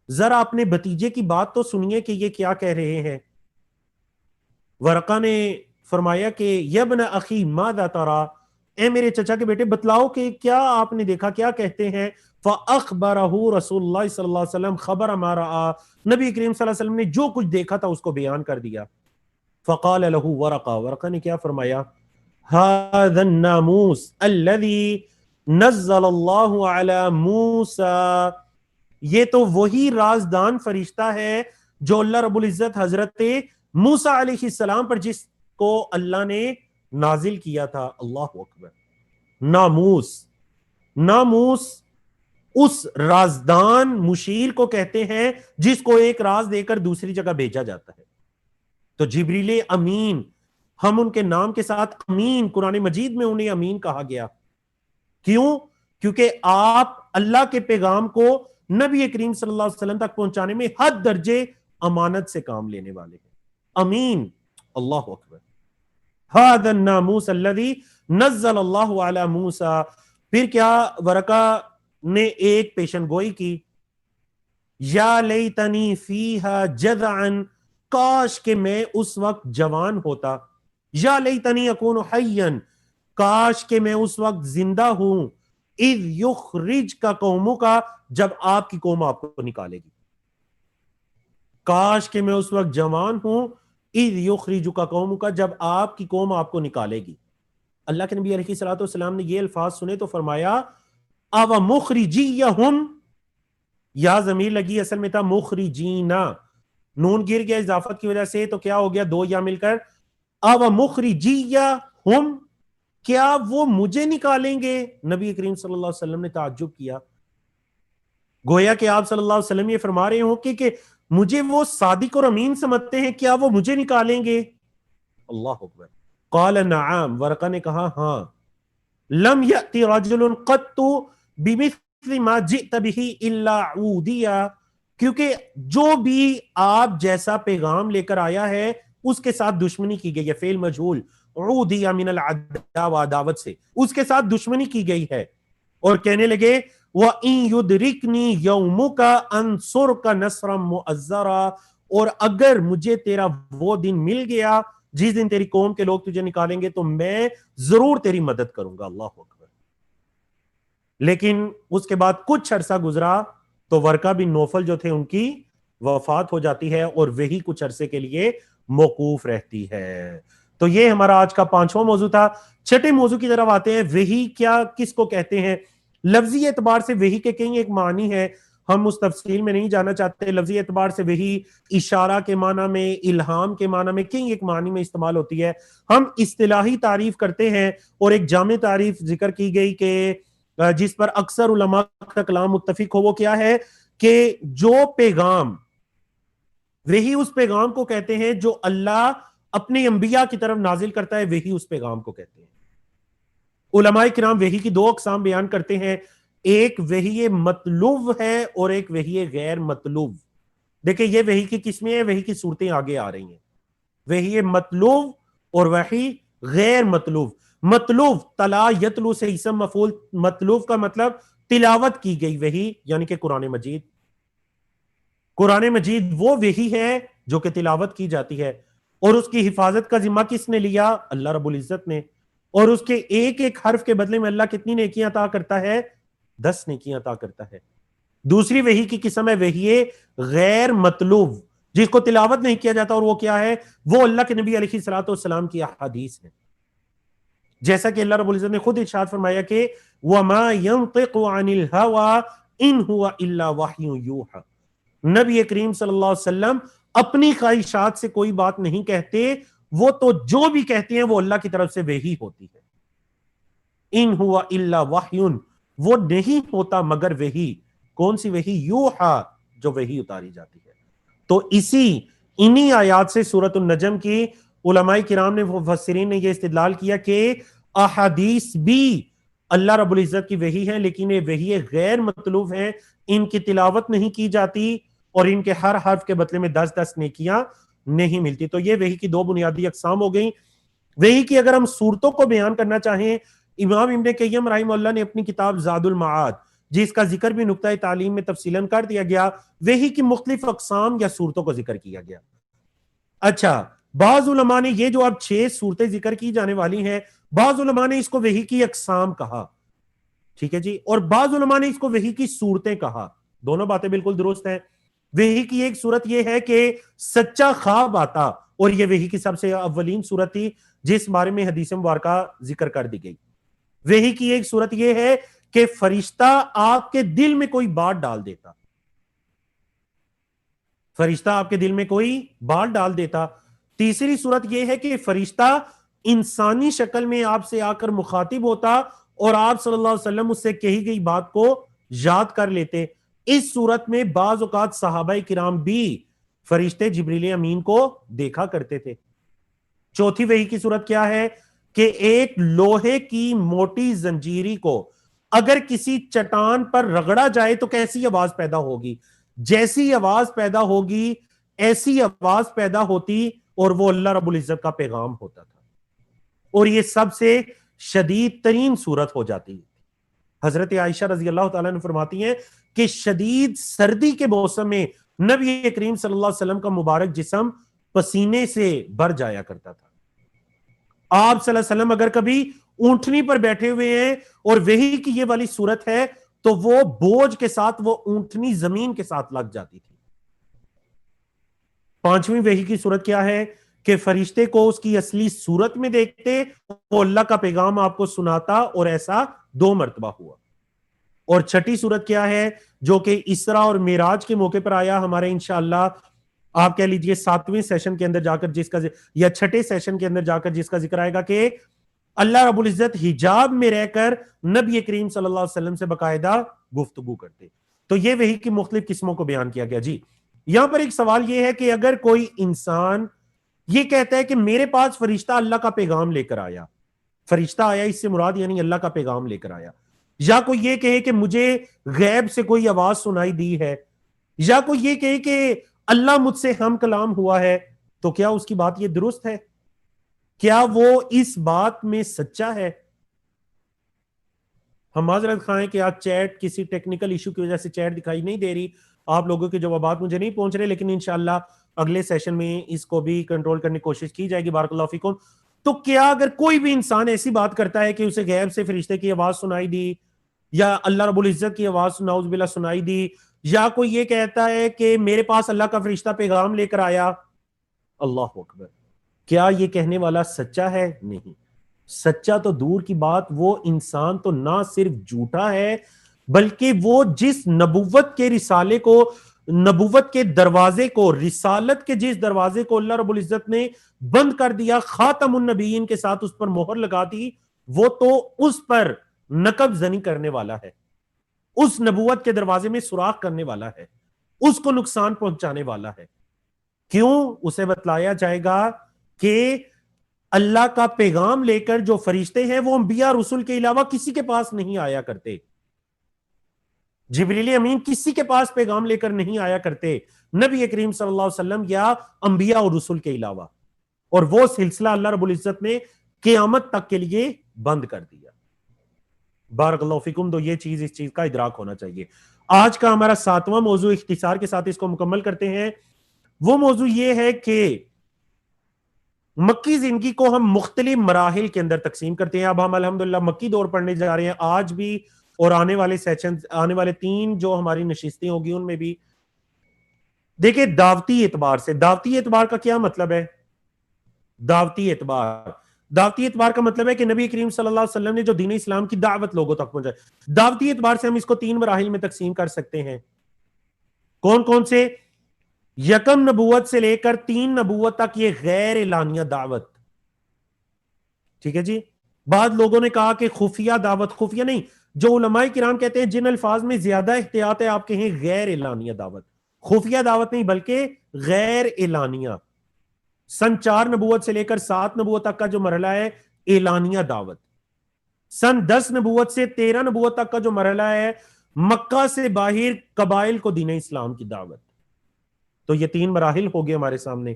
A: ذرا اپنے بھتیجے کی بات تو سنیے کہ یہ کیا کہہ رہے ہیں. ورقہ نے فرمایا کہ یبن اخی ماذا ترى, اے میرے چچا کے بیٹے بتلاؤ کہ کیا آپ نے دیکھا, کیا کہتے ہیں. فَأَخْبَرَهُ رسول اللہ صلی اللہ علیہ وسلم خبر ما رأى, نبی کریم صلی اللہ علیہ وسلم نے جو کچھ دیکھا تھا اس کو بیان کر دیا. فقال له ورقہ, ورقہ نے کیا فرمایا, هذا الناموس الذي نزل اللہ علی موسیٰ, یہ تو وہی رازدان فرشتہ ہے جو اللہ رب العزت حضرت موسیٰ علیہ السلام پر جس کو اللہ نے نازل کیا تھا. اللہ اکبر. ناموس, ناموس اس رازدان مشیر کو کہتے ہیں جس کو ایک راز دے کر دوسری جگہ بھیجا جاتا ہے. تو جبریل امین, ہم ان کے نام کے ساتھ امین, قرآن مجید میں انہیں امین کہا گیا. کیوں؟ کیونکہ آپ اللہ کے پیغام کو نبی کریم صلی اللہ علیہ وسلم تک پہنچانے میں حد درجے امانت سے کام لینے والے ہیں. امین. اللہ اکبر. هذا الناموس الذي نزل اللہ علی موسیٰ. پھر کیا ورقہ نے ایک پیشن گوئی کی, یا لیتنی فیہا جذعا, کاش کہ میں اس وقت جوان ہوتا. یا لیتنی اکون حیا, کاش کہ میں اس وقت زندہ ہوں. اذ یخرج کا قوموں کا, جب آپ کی قوم آپ کو نکالے گی. کاش کہ میں اس وقت جوان ہوں. اذ یخرج کا قوموں کا, جب آپ کی قوم آپ کو نکالے گی. اللہ کے نبی علیہ الصلوۃ والسلام نے یہ الفاظ سنے تو فرمایا او مخرجیہم, یا ضمیر لگی اصل میں تھا مخرجینا, نون گر گیا اضافت کی وجہ سے, تو کیا ہو گیا, 2 یا مل کر او مخرجیہم, کیا وہ مجھے نکالیں گے. نبی کریم صلی اللہ علیہ وسلم نے تعجب کیا, گویا کہ آپ صلی اللہ علیہ وسلم یہ فرما رہے ہوں کہ مجھے وہ صادق اور امین سمجھتے ہیں, کیا وہ مجھے نکالیں گے. اللہ اکبر. قال نعم, ورقہ نے کہا ہاں. لم یأتی رجل قط بمثل ما جئت به الا عودیا, کیونکہ جو بھی آپ جیسا پیغام لے کر آیا ہے اس کے ساتھ دشمنی کی گئی ہے، فعل مجہول، عودی من العداوہ، عداوت سے اس کے ساتھ دشمنی کی گئی ہے، اور کہنے لگے وَإِن يُدْرِكْنِي يَوْمُكَ أَنْصُرْكَ نَصْرًا مُؤَزَّرًا، اور اگر مجھے تیرا وہ دن مل گیا جس دن تیری قوم کے لوگ تجھے نکالیں گے تو میں ضرور تیری مدد کروں گا. اللہ اکبر. لیکن اس کے بعد کچھ عرصہ گزرا تو ورقہ بن نوفل جو تھے ان کی وفات ہو جاتی ہے اور وہی کچھ عرصے کے لیے موقوف رہتی ہے. تو یہ ہمارا آج کا 5واں موضوع تھا. چھٹے موضوع کی طرف آتے ہیں. وحی کیا کس کو کہتے ہیں؟ لفظی اعتبار سے وحی کے کئی ایک معنی ہے، ہم اس تفصیل میں نہیں جانا چاہتے. لفظی اعتبار سے وحی اشارہ کے معنی میں، الہام کے معنی میں، کئی ایک معنی میں استعمال ہوتی ہے. ہم اصطلاحی تعریف کرتے ہیں اور ایک جامع تعریف ذکر کی گئی کہ جس پر اکثر علماء کا کلام متفق ہو، وہ کیا ہے کہ جو پیغام، وہی اس پیغام کو کہتے ہیں جو اللہ اپنے انبیاء کی طرف نازل کرتا ہے، وہی اس پیغام کو کہتے ہیں. علماء کرام وحی کی 2 اقسام بیان کرتے ہیں، ایک وحی مطلوب ہے اور ایک وحی غیر مطلوب. دیکھیں یہ وحی کی قسمیں ہیں، وحی کی صورتیں آگے آ رہی ہیں. وحی مطلوب اور وحی غیر مطلوب. مطلوب تلا یتلو سے اسم مفعول، مطلوب کا مطلب تلاوت کی گئی وحی، یعنی کہ قرآن مجید. قرآن مجید وہ وحی ہے جو کہ تلاوت کی جاتی ہے، اور اس کی حفاظت کا ذمہ کس نے لیا؟ اللہ رب العزت نے. اور اس کے ایک ایک حرف کے بدلے میں اللہ کتنی نیکیاں عطا کرتا ہے؟ 10 نیکیاں عطا کرتا ہے. دوسری وحی کی قسم ہے وحی غیر مطلوب، جس کو تلاوت نہیں کیا جاتا، اور وہ کیا ہے؟ وہ اللہ کے نبی علیہ الصلوۃ والسلام کی احادیث ہے. جیسا کہ اللہ رب العزت نے خود ارشاد فرمایا کہ وَمَا يَنطِقُ عَنِ الْهَوَىٰ إِنْ هُوَ إِلَّا وَحْيٌ يُوحَىٰ. نبی کریم صلی اللہ علیہ وسلم اپنی خواہشات سے کوئی بات نہیں کہتے، وہ تو جو بھی کہتے ہیں وہ اللہ کی طرف سے وحی ہوتی ہے. ان ہوا الا وحی، وہ نہیں ہوتا مگر وحی. کون سی وحی؟ یوحا، جو وحی اتاری جاتی ہے. تو انہی آیات سے سورۃ النجم کی علماء کرام نے، مفسرین نے یہ استدلال کیا کہ احادیث بھی اللہ رب العزت کی وحی ہے، لیکن یہ وحی غیر مطلوب ہیں، ان کی تلاوت نہیں کی جاتی اور ان کے ہر حرف کے بدلے میں 10 نیکیاں نہیں ملتی. تو یہ وحی کی 2 بنیادی اقسام ہو گئیں. وحی کی اگر ہم صورتوں کو بیان کرنا چاہیں، امام ابن قیم رحمہ اللہ نے اپنی کتاب زاد المعاد، جس کا ذکر بھی نقطۂ تعلیم میں تفصیلاً کر دیا گیا، وحی کی مختلف اقسام یا صورتوں کو ذکر کیا گیا. اچھا، بعض علماء نے یہ جو اب 6 صورتیں ذکر کی جانے والی ہیں، بعض علماء نے اس کو وحی کی اقسام کہا، ٹھیک ہے جی، اور بعض علماء نے اس کو وحی کی صورتیں کہا. دونوں باتیں بالکل درست ہیں. وحی کی ایک صورت یہ ہے کہ سچا خواب آتا، اور یہ وحی کی سب سے اولین صورت تھی جس بارے میں حدیث مبارکہ ذکر کر دی گئی. وحی کی ایک صورت یہ ہے کہ فرشتہ آپ کے دل میں کوئی بات ڈال دیتا. فرشتہ آپ کے دل میں کوئی بات ڈال دیتا. تیسری صورت یہ ہے کہ فرشتہ انسانی شکل میں آپ سے آ کر مخاطب ہوتا اور آپ صلی اللہ علیہ وسلم اس سے کہی گئی بات کو یاد کر لیتے. اس صورت میں بعض اوقات صحابہ کرام بھی فرشتے جبریل امین کو دیکھا کرتے تھے. چوتھی وحی کی صورت کیا ہے کہ ایک لوہے کی موٹی زنجیری کو اگر کسی چٹان پر رگڑا جائے تو کیسی آواز پیدا ہوگی؟ جیسی آواز پیدا ہوگی ایسی آواز پیدا ہوتی، اور وہ اللہ رب العزت کا پیغام ہوتا تھا، اور یہ سب سے شدید ترین صورت ہو جاتی. حضرت عائشہ رضی اللہ تعالیٰ نے فرماتی ہیں کہ شدید سردی کے موسم میں نبی کریم صلی اللہ علیہ وسلم کا مبارک جسم پسینے سے بھر جایا کرتا تھا. آپ صلی اللہ علیہ وسلم اگر کبھی اونٹنی پر بیٹھے ہوئے ہیں اور وحی کی یہ والی صورت ہے تو وہ بوجھ کے ساتھ وہ اونٹنی زمین کے ساتھ لگ جاتی تھی. پانچویں وحی کی صورت کیا ہے کہ فرشتے کو اس کی اصلی صورت میں دیکھتے، وہ اللہ کا پیغام آپ کو سناتا، اور ایسا 2 مرتبہ ہوا. اور چھٹی صورت کیا ہے جو کہ اسراء اور معراج کے موقع پر آیا ہمارے انشاءاللہ آپ کہہ لیجئے 7ویں سیشن کے اندر جا کر جس کا، یا 6 سیشن کے اندر جا کر جس کا ذکر آئے گا کہ اللہ رب العزت حجاب میں رہ کر نبی کریم صلی اللہ علیہ وسلم سے باقاعدہ گفتگو کرتے. تو یہ وحی کی مختلف قسموں کو بیان کیا گیا. جی یہاں پر ایک سوال یہ ہے کہ اگر کوئی انسان یہ کہتا ہے کہ میرے پاس فرشتہ اللہ کا پیغام لے کر آیا، فرشتہ آیا اس سے مراد یعنی اللہ کا پیغام لے کر آیا، یا کوئی یہ کہے کہ مجھے غیب سے کوئی آواز سنائی دی ہے، یا کوئی یہ کہے کہ اللہ مجھ سے ہم کلام ہوا ہے، تو کیا اس کی بات یہ درست ہے؟ کیا وہ اس بات میں سچا ہے؟ ہم معذرت خواہیں کہ آج چیٹ کسی ٹیکنیکل ایشو کی وجہ سے چیٹ دکھائی نہیں دے رہی، آپ لوگوں کے جوابات مجھے نہیں پہنچ رہے، لیکن انشاءاللہ اگلے سیشن میں اس کو بھی کنٹرول کرنے کی کوشش کی جائے گی. بارک اللہ فیکم. تو کیا اگر کوئی بھی انسان ایسی بات کرتا ہے کہ اسے غیب سے فرشتے کی آواز سنائی دی، یا اللہ رب العزت کی آواز نعوذ باللہ سنائی دی، یا کوئی یہ کہتا ہے کہ میرے پاس اللہ کا فرشتہ پیغام لے کر آیا، اللہ اکبر، کیا یہ کہنے والا سچا ہے؟ نہیں. سچا تو دور کی بات، وہ انسان تو نہ صرف جھوٹا ہے بلکہ وہ جس نبوت کے رسالے کو، نبوت کے دروازے کو، رسالت کے جس دروازے کو اللہ رب العزت نے بند کر دیا، خاتم النبیین کے ساتھ اس پر مہر لگا دی، وہ تو اس پر نقب زنی کرنے والا ہے، اس نبوت کے دروازے میں سوراخ کرنے والا ہے، اس کو نقصان پہنچانے والا ہے. کیوں؟ اسے بتلایا جائے گا کہ اللہ کا پیغام لے کر جو فرشتے ہیں وہ انبیاء رسول کے علاوہ کسی کے پاس نہیں آیا کرتے. جبریل امین کسی کے پاس پیغام لے کر نہیں آیا کرتے نبی کریم صلی اللہ علیہ وسلم یا انبیاء اور رسول کے علاوہ، اور وہ سلسلہ اللہ رب العزت نے قیامت تک کے لیے بند کر دیا. بارک اللہ فیکم. تو یہ چیز، اس چیز کا ادراک ہونا چاہیے. آج کا ہمارا 7واں موضوع، اختصار کے ساتھ اس کو مکمل کرتے ہیں. وہ موضوع یہ ہے کہ مکی زندگی کو ہم مختلف مراحل کے اندر تقسیم کرتے ہیں. اب ہم الحمدللہ مکی دور پڑھنے جا رہے ہیں آج بھی، اور آنے والے سیشن، آنے والے 3 جو ہماری نشستیں ہوگی ان میں بھی. دیکھیں دعوتی اعتبار سے، دعوتی اعتبار کا کیا مطلب ہے؟ دعوتی اعتبار کا مطلب ہے کہ نبی کریم صلی اللہ علیہ وسلم نے جو دین اسلام کی دعوت لوگوں تک پہنچائی. دعوتی اعتبار سے ہم اس کو 3 مراحل میں تقسیم کر سکتے ہیں. کون کون سے؟ یکم نبوت سے لے کر 3 نبوت تک یہ غیر اعلانیہ دعوت. ٹھیک ہے جی. بعض لوگوں نے کہا کہ خفیہ دعوت، خفیہ نہیں، جو علماء کرام کہتے ہیں جن الفاظ میں زیادہ احتیاط ہے آپ کہیں غیر اعلانیہ دعوت، خفیہ دعوت نہیں بلکہ غیر اعلانیہ. سن 4 نبوت سے لے کر 7 نبوت تک کا جو مرحلہ ہے اعلانیہ دعوت. سن 10 نبوت سے 13 نبوت تک کا جو مرحلہ ہے مکہ سے باہر قبائل کو دین اسلام کی دعوت. تو یہ 3 مراحل ہو گئے ہمارے سامنے.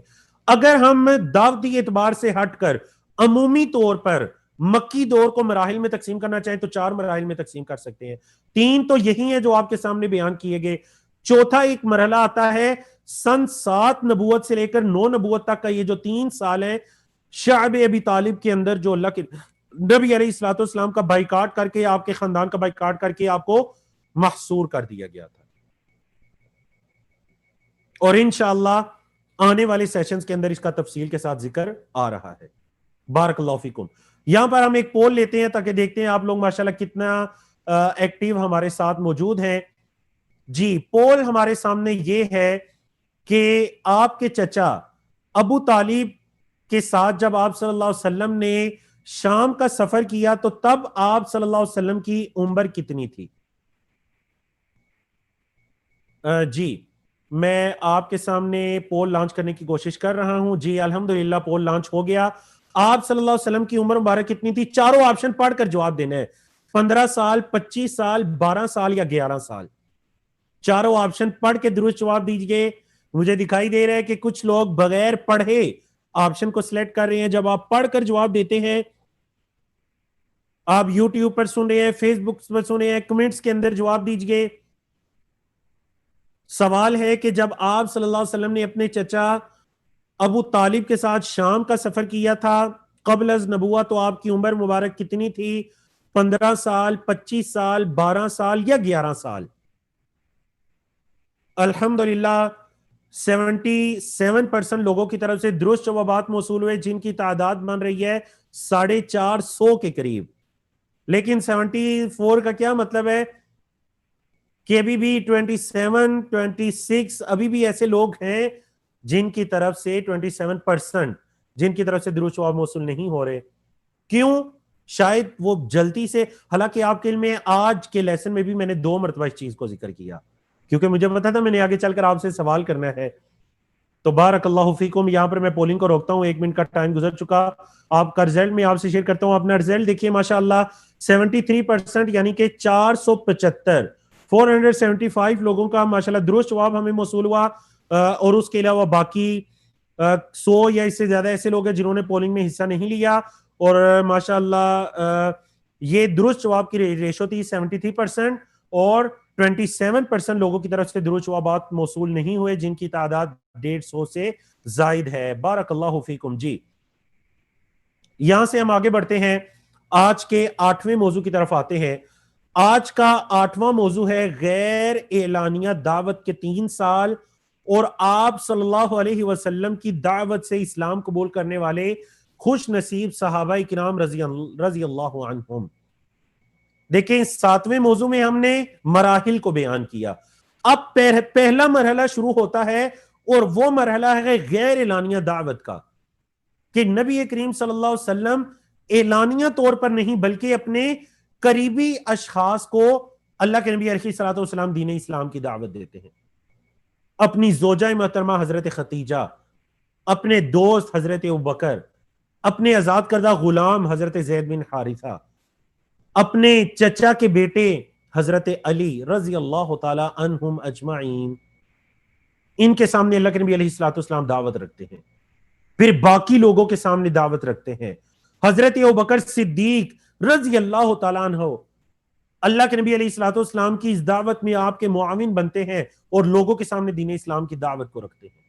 A: اگر ہم دعوتی اعتبار سے ہٹ کر عمومی طور پر مکی دور کو مراحل میں تقسیم کرنا چاہیں تو 4 مراحل میں تقسیم کر سکتے ہیں. 3 تو یہی ہیں جو آپ کے سامنے بیان کیے گئے. چوتھا ایک مرحلہ آتا ہے سن 7 نبوت سے لے کر 9 نبوت تک کا، یہ جو 3 سال ہیں شعب ابی طالب کے اندر جو اللہ کے نبی علیہ الصلوۃ والسلام کا بائیکاٹ کر کے، آپ کے خاندان کا بائیکاٹ کر کے آپ کو محصور کر دیا گیا تھا. اور انشاءاللہ آنے والے سیشنز کے اندر اس کا تفصیل کے ساتھ ذکر آ رہا ہے. بارک اللہ فیکم. یہاں پر ہم ایک پول لیتے ہیں تاکہ دیکھتے ہیں آپ لوگ ماشاءاللہ کتنا ایکٹیو ہمارے ساتھ موجود ہیں. جی پول ہمارے سامنے یہ ہے کہ آپ کے چچا ابو طالب کے ساتھ جب آپ صلی اللہ علیہ وسلم نے شام کا سفر کیا تو تب آپ صلی اللہ علیہ وسلم کی عمر کتنی تھی؟ جی میں آپ کے سامنے پول لانچ کرنے کی کوشش کر رہا ہوں. جی الحمدللہ پول لانچ ہو گیا. آپ صلی اللہ علیہ وسلم کی عمر مبارک کتنی تھی؟ چاروں آپشن پڑھ کر جواب دینا ہے. 15 سال، 25 سال، 12 سال یا 11 سال. چاروں آپشن پڑھ کے درست جواب دیجئے. مجھے دکھائی دے رہا ہے کہ کچھ لوگ بغیر پڑھے آپشن کو سلیکٹ کر رہے ہیں. جب آپ پڑھ کر جواب دیتے ہیں، آپ یوٹیوب پر سن رہے ہیں، فیس بک پر سن رہے ہیں، کمنٹس کے اندر جواب دیجئے. سوال ہے کہ جب آپ صلی اللہ علیہ وسلم نے اپنے چچا ابو طالب کے ساتھ شام کا سفر کیا تھا قبل از نبوت تو آپ کی عمر مبارک کتنی تھی؟ 15 سال، 25 سال، 12 سال یا 11 سال؟ الحمدللہ 77% لوگوں کی طرف سے درست جوابات موصول ہوئے، جن کی تعداد بن رہی ہے 450 کے قریب. لیکن 74 کا کیا مطلب ہے کہ ابھی بھی 27، 26 ابھی بھی ایسے لوگ ہیں جن کی طرف سے 27% جن کی طرف سے درست جواب موصول نہیں ہو رہے. کیوں؟ شاید وہ جلدی سے، حالانکہ آپ کے علم میں آج کے لیسن میں بھی میں نے 2 مرتبہ اس چیز کو ذکر کیا کیونکہ مجھے پتا تھا میں نے آگے چل کر آپ سے سوال کرنا ہے. تو بارک اللہ فیکم. یہاں پر میں پولنگ کو روکتا ہوں، 1 منٹ کا ٹائم گزر چکا. آپ کا رزلٹ میں آپ سے شیئر کرتا ہوں. اپنا رزلٹ دیکھیے ماشاءاللہ 73% یعنی کہ 475 لوگوں کا ماشاءاللہ درست جواب ہمیں موصول ہوا، اور اس کے علاوہ باقی 100 یا اس سے زیادہ ایسے لوگ ہیں جنہوں نے پولنگ میں حصہ نہیں لیا، اور ماشاءاللہ یہ درست جواب کی ریشو تھی 73%، اور 27% لوگوں کی طرف سے درست جوابات موصول نہیں ہوئے، جن کی تعداد 150 سے زائد ہے۔ بارک اللہ فیکم۔ جی یہاں سے ہم آگے بڑھتے ہیں، آج کے 8ویں موضوع کی طرف آتے ہیں۔ آج کا 8واں موضوع ہے غیر اعلانیہ دعوت کے 3 سال اور آپ صلی اللہ علیہ وسلم کی دعوت سے اسلام قبول کرنے والے خوش نصیب صحابہ کرام رضی اللہ عنہم۔ دیکھیں 7ویں موضوع میں ہم نے مراحل کو بیان کیا، اب پہلا مرحلہ شروع ہوتا ہے، اور وہ مرحلہ ہے غیر اعلانیہ دعوت کا، کہ نبی کریم صلی اللہ علیہ وسلم اعلانیہ طور پر نہیں بلکہ اپنے قریبی اشخاص کو اللہ کے نبی علیہ الصلوۃ والسلام دین اسلام کی دعوت دیتے ہیں۔ اپنی زوجہ محترمہ حضرت خدیجہ، اپنے دوست حضرت ابوبکر، اپنے آزاد کردہ غلام حضرت زید بن حارثہ، اپنے چچا کے بیٹے حضرت علی رضی اللہ تعالی عنہم اجمعین، ان کے سامنے اللہ کے نبی علیہ الصلوۃ والسلام دعوت رکھتے ہیں۔ پھر باقی لوگوں کے سامنے دعوت رکھتے ہیں۔ حضرت ابوبکر صدیق رضی اللہ تعالیٰ عنہ اللہ کے نبی علیہ الصلوۃ والسلام کی اس دعوت میں آپ کے معاون بنتے ہیں اور لوگوں کے سامنے دین اسلام کی دعوت کو رکھتے ہیں۔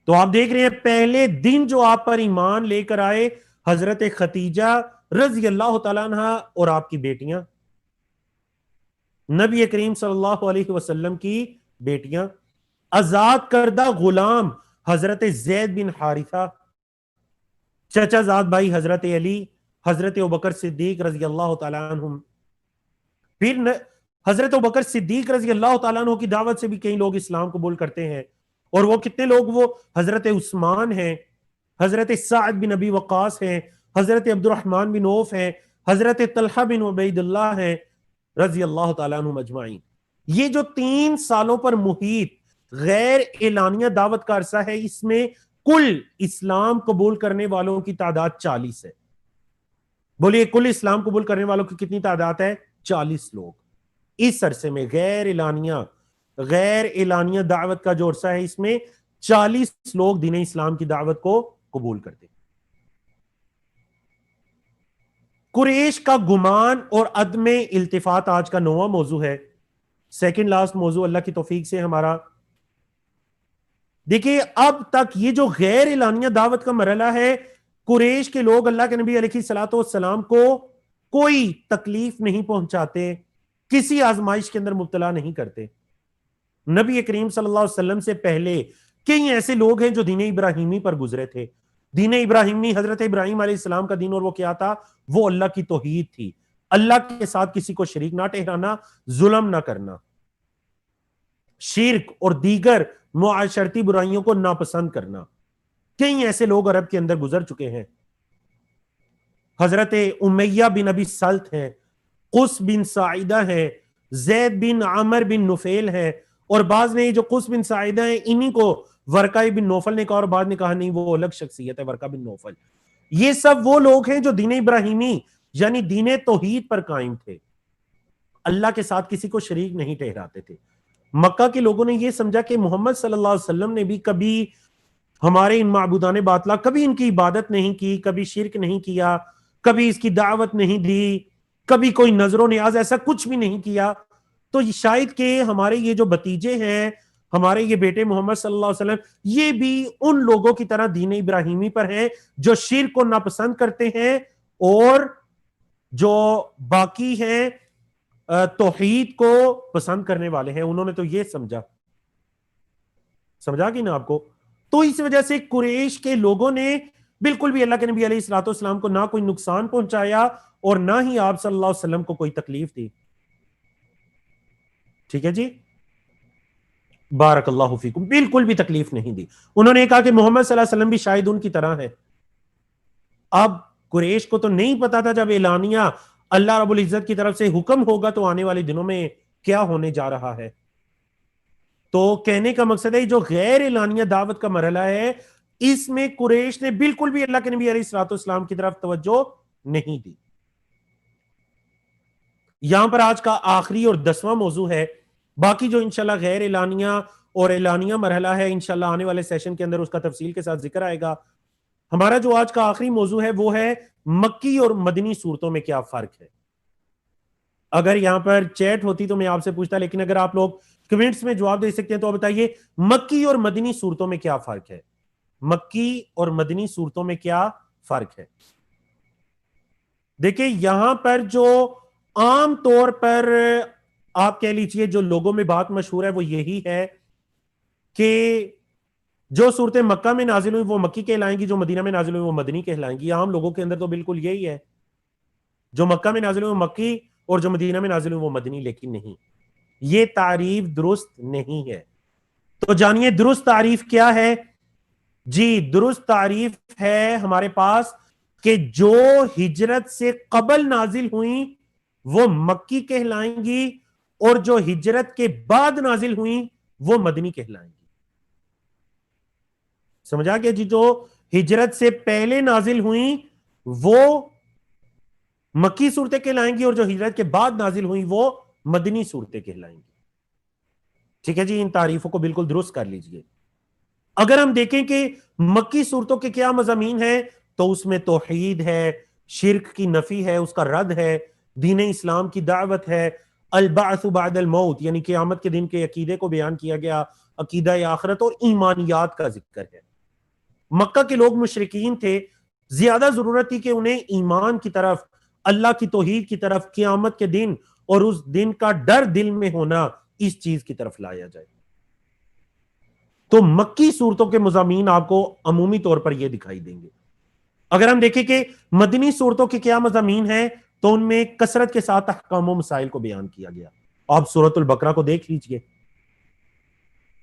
A: تو آپ دیکھ رہے ہیں پہلے دن جو آپ پر ایمان لے کر آئے حضرت خدیجہ رضی اللہ تعالیٰ عنہ اور آپ کی بیٹیاں، نبی کریم صلی اللہ علیہ وسلم کی بیٹیاں، آزاد کردہ غلام حضرت زید بن حارثہ، چچا زاد بھائی حضرت علی، حضرت ابوبکر صدیق رضی اللہ تعالیٰ عنہم۔ پھر حضرت ابوبکر صدیق رضی اللہ تعالیٰ عنہ کی دعوت سے بھی کئی لوگ اسلام قبول کرتے ہیں، اور وہ کتنے لوگ؟ وہ حضرت عثمان ہیں، حضرت سعد بن ابی وقاص ہیں، حضرت عبد الرحمن بن عوف ہیں، حضرت طلحہ بن عبید اللہ ہیں رضی اللہ تعالیٰ عنہم اجمعین۔ یہ جو 3 سالوں پر محیط غیر اعلانیہ دعوت کا عرصہ ہے، اس میں کل اسلام قبول کرنے والوں کی تعداد 40 ہے۔ بولیے کل اسلام قبول کرنے والوں کی کتنی تعداد ہے؟ 40 لوگ۔ اس عرصے میں غیر اعلانیہ دعوت کا جو عرصہ ہے، اس میں 40 لوگ دین اسلام کی دعوت کو قبول کرتے ہیں۔ قریش کا گمان اور عدم التفات آج کا 9واں موضوع ہے، سیکنڈ لاسٹ موضوع اللہ کی توفیق سے ہمارا۔ دیکھیے اب تک یہ جو غیر اعلانیہ دعوت کا مرحلہ ہے، قریش کے لوگ اللہ کے نبی علیہ الصلوۃ والسلام کو کوئی تکلیف نہیں پہنچاتے، کسی آزمائش کے اندر مبتلا نہیں کرتے۔ نبی کریم صلی اللہ علیہ وسلم سے پہلے کئی ایسے لوگ ہیں جو دین ابراہیمی پر گزرے تھے۔ دین ابراہیمی حضرت ابراہیم علیہ السلام کا دین، اور وہ کیا تھا؟ وہ اللہ کی توحید تھی، اللہ کے ساتھ کسی کو شریک نہ ٹھہرانا، ظلم نہ کرنا، شرک اور دیگر معاشرتی برائیوں کو ناپسند کرنا۔ کئی ایسے لوگ عرب کے اندر گزر چکے ہیں۔ حضرت امیہ بن ابی سلط ہیں، قس بن ساعدہ ہیں، زید بن عمر بن نفیل ہیں، اور بعض نے جو قس بن ساعدہ ہیں انہی کو ورقہ بن نوفل نے کہا، اور بعد نے کہا نہیں وہ الگ شخصیت ہے ورقہ بن نوفل۔ یہ سب وہ لوگ ہیں جو دین ابراہیمی یعنی دین توحید پر قائم تھے، اللہ کے ساتھ کسی کو شریک نہیں ٹھہراتے تھے۔ مکہ کے لوگوں نے یہ سمجھا کہ محمد صلی اللہ علیہ وسلم نے بھی کبھی ہمارے ان معبودان باطلہ، کبھی ان کی عبادت نہیں کی، کبھی شرک نہیں کیا، کبھی اس کی دعوت نہیں دی، کبھی کوئی نظر و نیاز ایسا کچھ بھی نہیں کیا، تو شاید کہ ہمارے یہ جو بتیجے ہیں، ہمارے یہ بیٹے محمد صلی اللہ علیہ وسلم، یہ بھی ان لوگوں کی طرح دین ابراہیمی پر ہیں جو شرک کو ناپسند کرتے ہیں، اور جو باقی ہیں توحید کو پسند کرنے والے ہیں۔ انہوں نے تو یہ سمجھا کہ نا آپ کو؟ تو اس وجہ سے قریش کے لوگوں نے بالکل بھی اللہ کے نبی علیہ الصلوۃ والسلام کو نہ کوئی نقصان پہنچایا اور نہ ہی آپ صلی اللہ علیہ وسلم کو کوئی تکلیف دی۔ ٹھیک ہے جی، بارک اللہ فیکم، بالکل بھی تکلیف نہیں دی۔ انہوں نے کہا کہ محمد صلی اللہ علیہ وسلم بھی شاید ان کی طرح ہے۔ اب قریش کو تو نہیں پتا تھا جب اعلانیہ اللہ رب العزت کی طرف سے حکم ہوگا تو آنے والے دنوں میں کیا ہونے جا رہا ہے۔ تو کہنے کا مقصد ہے جو غیر اعلانیہ دعوت کا مرحلہ ہے، اس میں قریش نے بالکل بھی اللہ کے نبی علیہ الصلوۃ والسلام کی طرف توجہ نہیں دی۔ یہاں پر آج کا آخری اور 10واں موضوع ہے، باقی جو انشاءاللہ غیر اعلانیہ اور اعلانیہ مرحلہ ہے، انشاءاللہ آنے والے سیشن کے اندر اس کا تفصیل کے ساتھ ذکر آئے گا. ہمارا جو آج کا آخری موضوع ہے وہ ہے مکی اور مدنی صورتوں میں کیا فرق ہے. اگر یہاں پر چیٹ ہوتی تو میں آپ سے پوچھتا، لیکن اگر آپ لوگ کمنٹس میں جواب دے سکتے ہیں تو بتائیے مکی اور مدنی صورتوں میں کیا فرق ہے. مکی اور مدنی صورتوں میں کیا فرق ہے. دیکھیں یہاں پر جو عام طور پر آپ کہہ لیجئے جو لوگوں میں بات مشہور ہے وہ یہی ہے کہ جو صورتیں مکہ میں نازل ہوئی وہ مکی کہلائیں گی، جو مدینہ میں نازل ہوئی وہ مدنی کہلائیں گی. عام لوگوں کے اندر تو بالکل یہی ہے، جو مکہ میں نازل ہوئی وہ مکی اور جو مدینہ میں نازل ہوئی وہ مدنی. لیکن نہیں، یہ تعریف درست نہیں ہے. تو جانیے درست تعریف کیا ہے. جی درست تعریف ہے ہمارے پاس کہ جو ہجرت سے قبل نازل ہوئیں وہ مکی کہلائیں گی اور جو ہجرت کے بعد نازل ہوئیں وہ مدنی کہلائیں گی. سمجھا گیا جی؟ جو ہجرت سے پہلے نازل ہوئیں وہ مکی صورتیں کہلائیں گی اور جو ہجرت کے بعد نازل ہوئیں وہ مدنی صورتیں کہلائیں گی. ٹھیک ہے جی، ان تعریفوں کو بالکل درست کر لیجئے. اگر ہم دیکھیں کہ مکی صورتوں کے کیا مضامین ہیں تو اس میں توحید ہے، شرک کی نفی ہے، اس کا رد ہے، دین اسلام کی دعوت ہے، البعث بعد الموت یعنی قیامت کے دن کے عقیدے کو بیان کیا گیا، عقیدہ آخرت اور ایمانیات کا ذکر ہے. مکہ کے لوگ مشرکین تھے، زیادہ ضرورت تھی کہ انہیں ایمان کی طرف، اللہ کی توحید کی طرف، قیامت کے دن اور اس دن کا ڈر دل میں ہونا، اس چیز کی طرف لایا جائے. تو مکی صورتوں کے مضامین آپ کو عمومی طور پر یہ دکھائی دیں گے. اگر ہم دیکھیں کہ مدنی صورتوں کے کیا مضامین ہیں تو ان میں کثرت کے ساتھ احکام و مسائل کو بیان کیا گیا. آپ سورۃ البقرہ کو دیکھ لیجئے،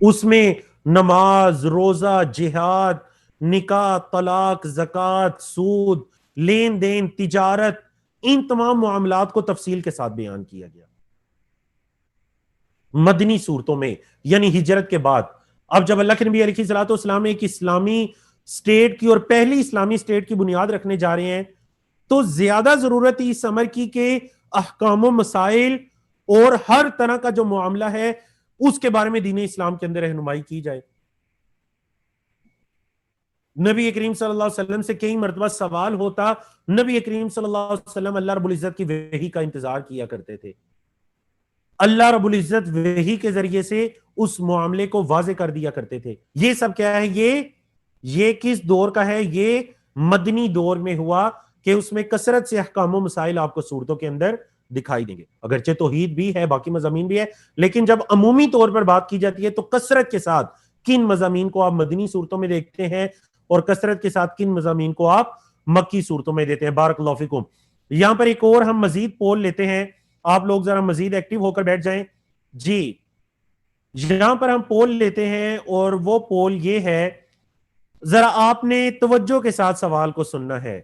A: اس میں نماز، روزہ، جہاد، نکاح، طلاق، زکوٰۃ، سود، لین دین، تجارت، ان تمام معاملات کو تفصیل کے ساتھ بیان کیا گیا مدنی صورتوں میں، یعنی ہجرت کے بعد. اب جب اللہ کے نبی علیہ الصلوۃ والسلام ایک اسلامی سٹیٹ کی اور پہلی اسلامی سٹیٹ کی بنیاد رکھنے جا رہے ہیں تو زیادہ ضرورت اس امر کی کہ احکام و مسائل اور ہر طرح کا جو معاملہ ہے اس کے بارے میں دین اسلام کے اندر رہنمائی کی جائے. نبی کریم صلی اللہ علیہ وسلم سے کئی مرتبہ سوال ہوتا، نبی کریم صلی اللہ علیہ وسلم اللہ رب العزت کی وحی کا انتظار کیا کرتے تھے. اللہ رب العزت وحی کے ذریعے سے اس معاملے کو واضح کر دیا کرتے تھے. یہ سب کیا ہے؟ یہ کس دور کا ہے؟ یہ مدنی دور میں ہوا کہ اس میں کثرت سے احکام و مسائل آپ کو صورتوں کے اندر دکھائی دیں گے. اگرچہ توحید بھی ہے، باقی مضامین بھی ہے، لیکن جب عمومی طور پر بات کی جاتی ہے تو کثرت کے ساتھ کن مضامین کو آپ مدنی صورتوں میں دیکھتے ہیں اور کثرت کے ساتھ کن مضامین کو آپ مکی صورتوں میں دیتے ہیں. بارک اللہ فیکم. یہاں پر ایک اور ہم مزید پول لیتے ہیں، آپ لوگ ذرا مزید ایکٹیو ہو کر بیٹھ جائیں. جی یہاں پر ہم پول لیتے ہیں اور وہ پول یہ ہے، ذرا آپ نے توجہ کے ساتھ سوال کو سننا ہے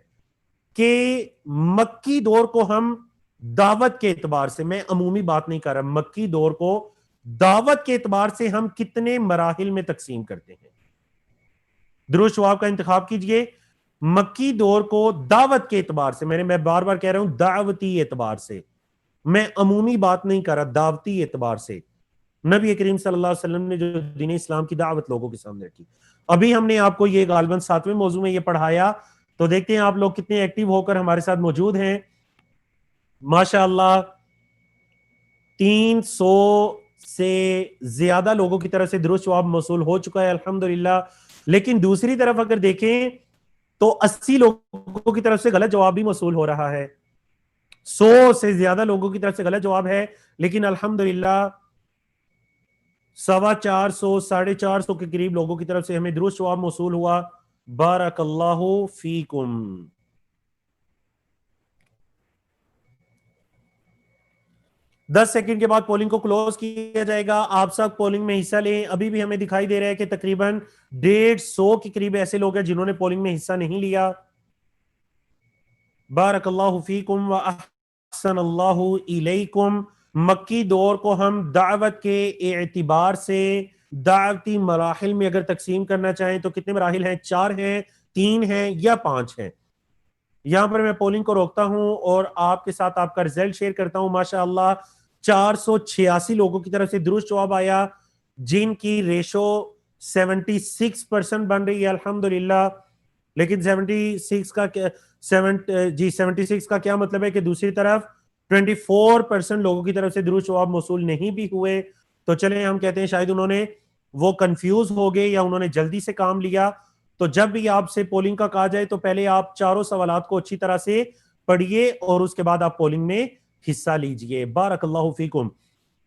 A: کہ مکی دور کو ہم دعوت کے اعتبار سے، میں عمومی بات نہیں کر رہا، مکی دور کو دعوت کے اعتبار سے ہم کتنے مراحل میں تقسیم کرتے ہیں. درست جواب کا انتخاب کیجئے. مکی دور کو دعوت کے اعتبار سے، میں بار بار کہہ رہا ہوں دعوتی اعتبار سے، میں عمومی بات نہیں کر رہا، دعوتی اعتبار سے نبی کریم صلی اللہ علیہ وسلم نے جو دین اسلام کی دعوت لوگوں کے سامنے رکھی. ابھی ہم نے آپ کو یہ غالباً 7ویں موضوع میں یہ پڑھایا، تو دیکھتے ہیں آپ لوگ کتنے ایکٹیو ہو کر ہمارے ساتھ موجود ہیں. ماشاءاللہ 300 سے زیادہ لوگوں کی طرف سے درست جواب موصول ہو چکا ہے الحمدللہ. لیکن دوسری طرف اگر دیکھیں تو 80 لوگوں کی طرف سے غلط جواب بھی موصول ہو رہا ہے. 100 سے زیادہ لوگوں کی طرف سے غلط جواب ہے، لیکن الحمدللہ 450 450 کے قریب لوگوں کی طرف سے ہمیں درست جواب موصول ہوا. بارک اللہ فیکم. دس سیکنڈ کے بعد پولنگ کو کلوز کیا جائے گا. آپ سب پولنگ میں حصہ لیں. ابھی بھی ہمیں دکھائی دے رہا ہے کہ تقریباً 150 کے قریب ایسے لوگ ہیں جنہوں نے پولنگ میں حصہ نہیں لیا. بارک اللہ فیکم و احسن اللہ الیکم. مکی دور کو ہم دعوت کے اعتبار سے دعوتی مراحل میں اگر تقسیم کرنا چاہیں تو کتنے مراحل ہیں؟ 4 ہیں، 3 ہیں یا 5 ہیں. یہاں پر میں پولنگ کو روکتا ہوں اور آپ کے ساتھ آپ کا رزلٹ شیئر کرتا ہوں. ماشاءاللہ 486 لوگوں کی طرف سے درست جواب آیا. جن کی ریشو 76% بن رہی ہے الحمدللہ. لیکن 76 کا کیا 76 کا کیا مطلب ہے کہ دوسری طرف 24% لوگوں کی طرف سے درود جواب موصول نہیں بھی ہوئے. تو چلیں ہم کہتے ہیں شاید انہوں نے وہ کنفیوز ہو گئے یا انہوں نے جلدی سے کام لیا. تو جب بھی آپ سے پولنگ کا کہا جائے تو پہلے آپ چاروں سوالات کو اچھی طرح سے پڑھیے اور اس کے بعد آپ پولنگ میں حصہ لیجئے. بارک اللہ فیکم.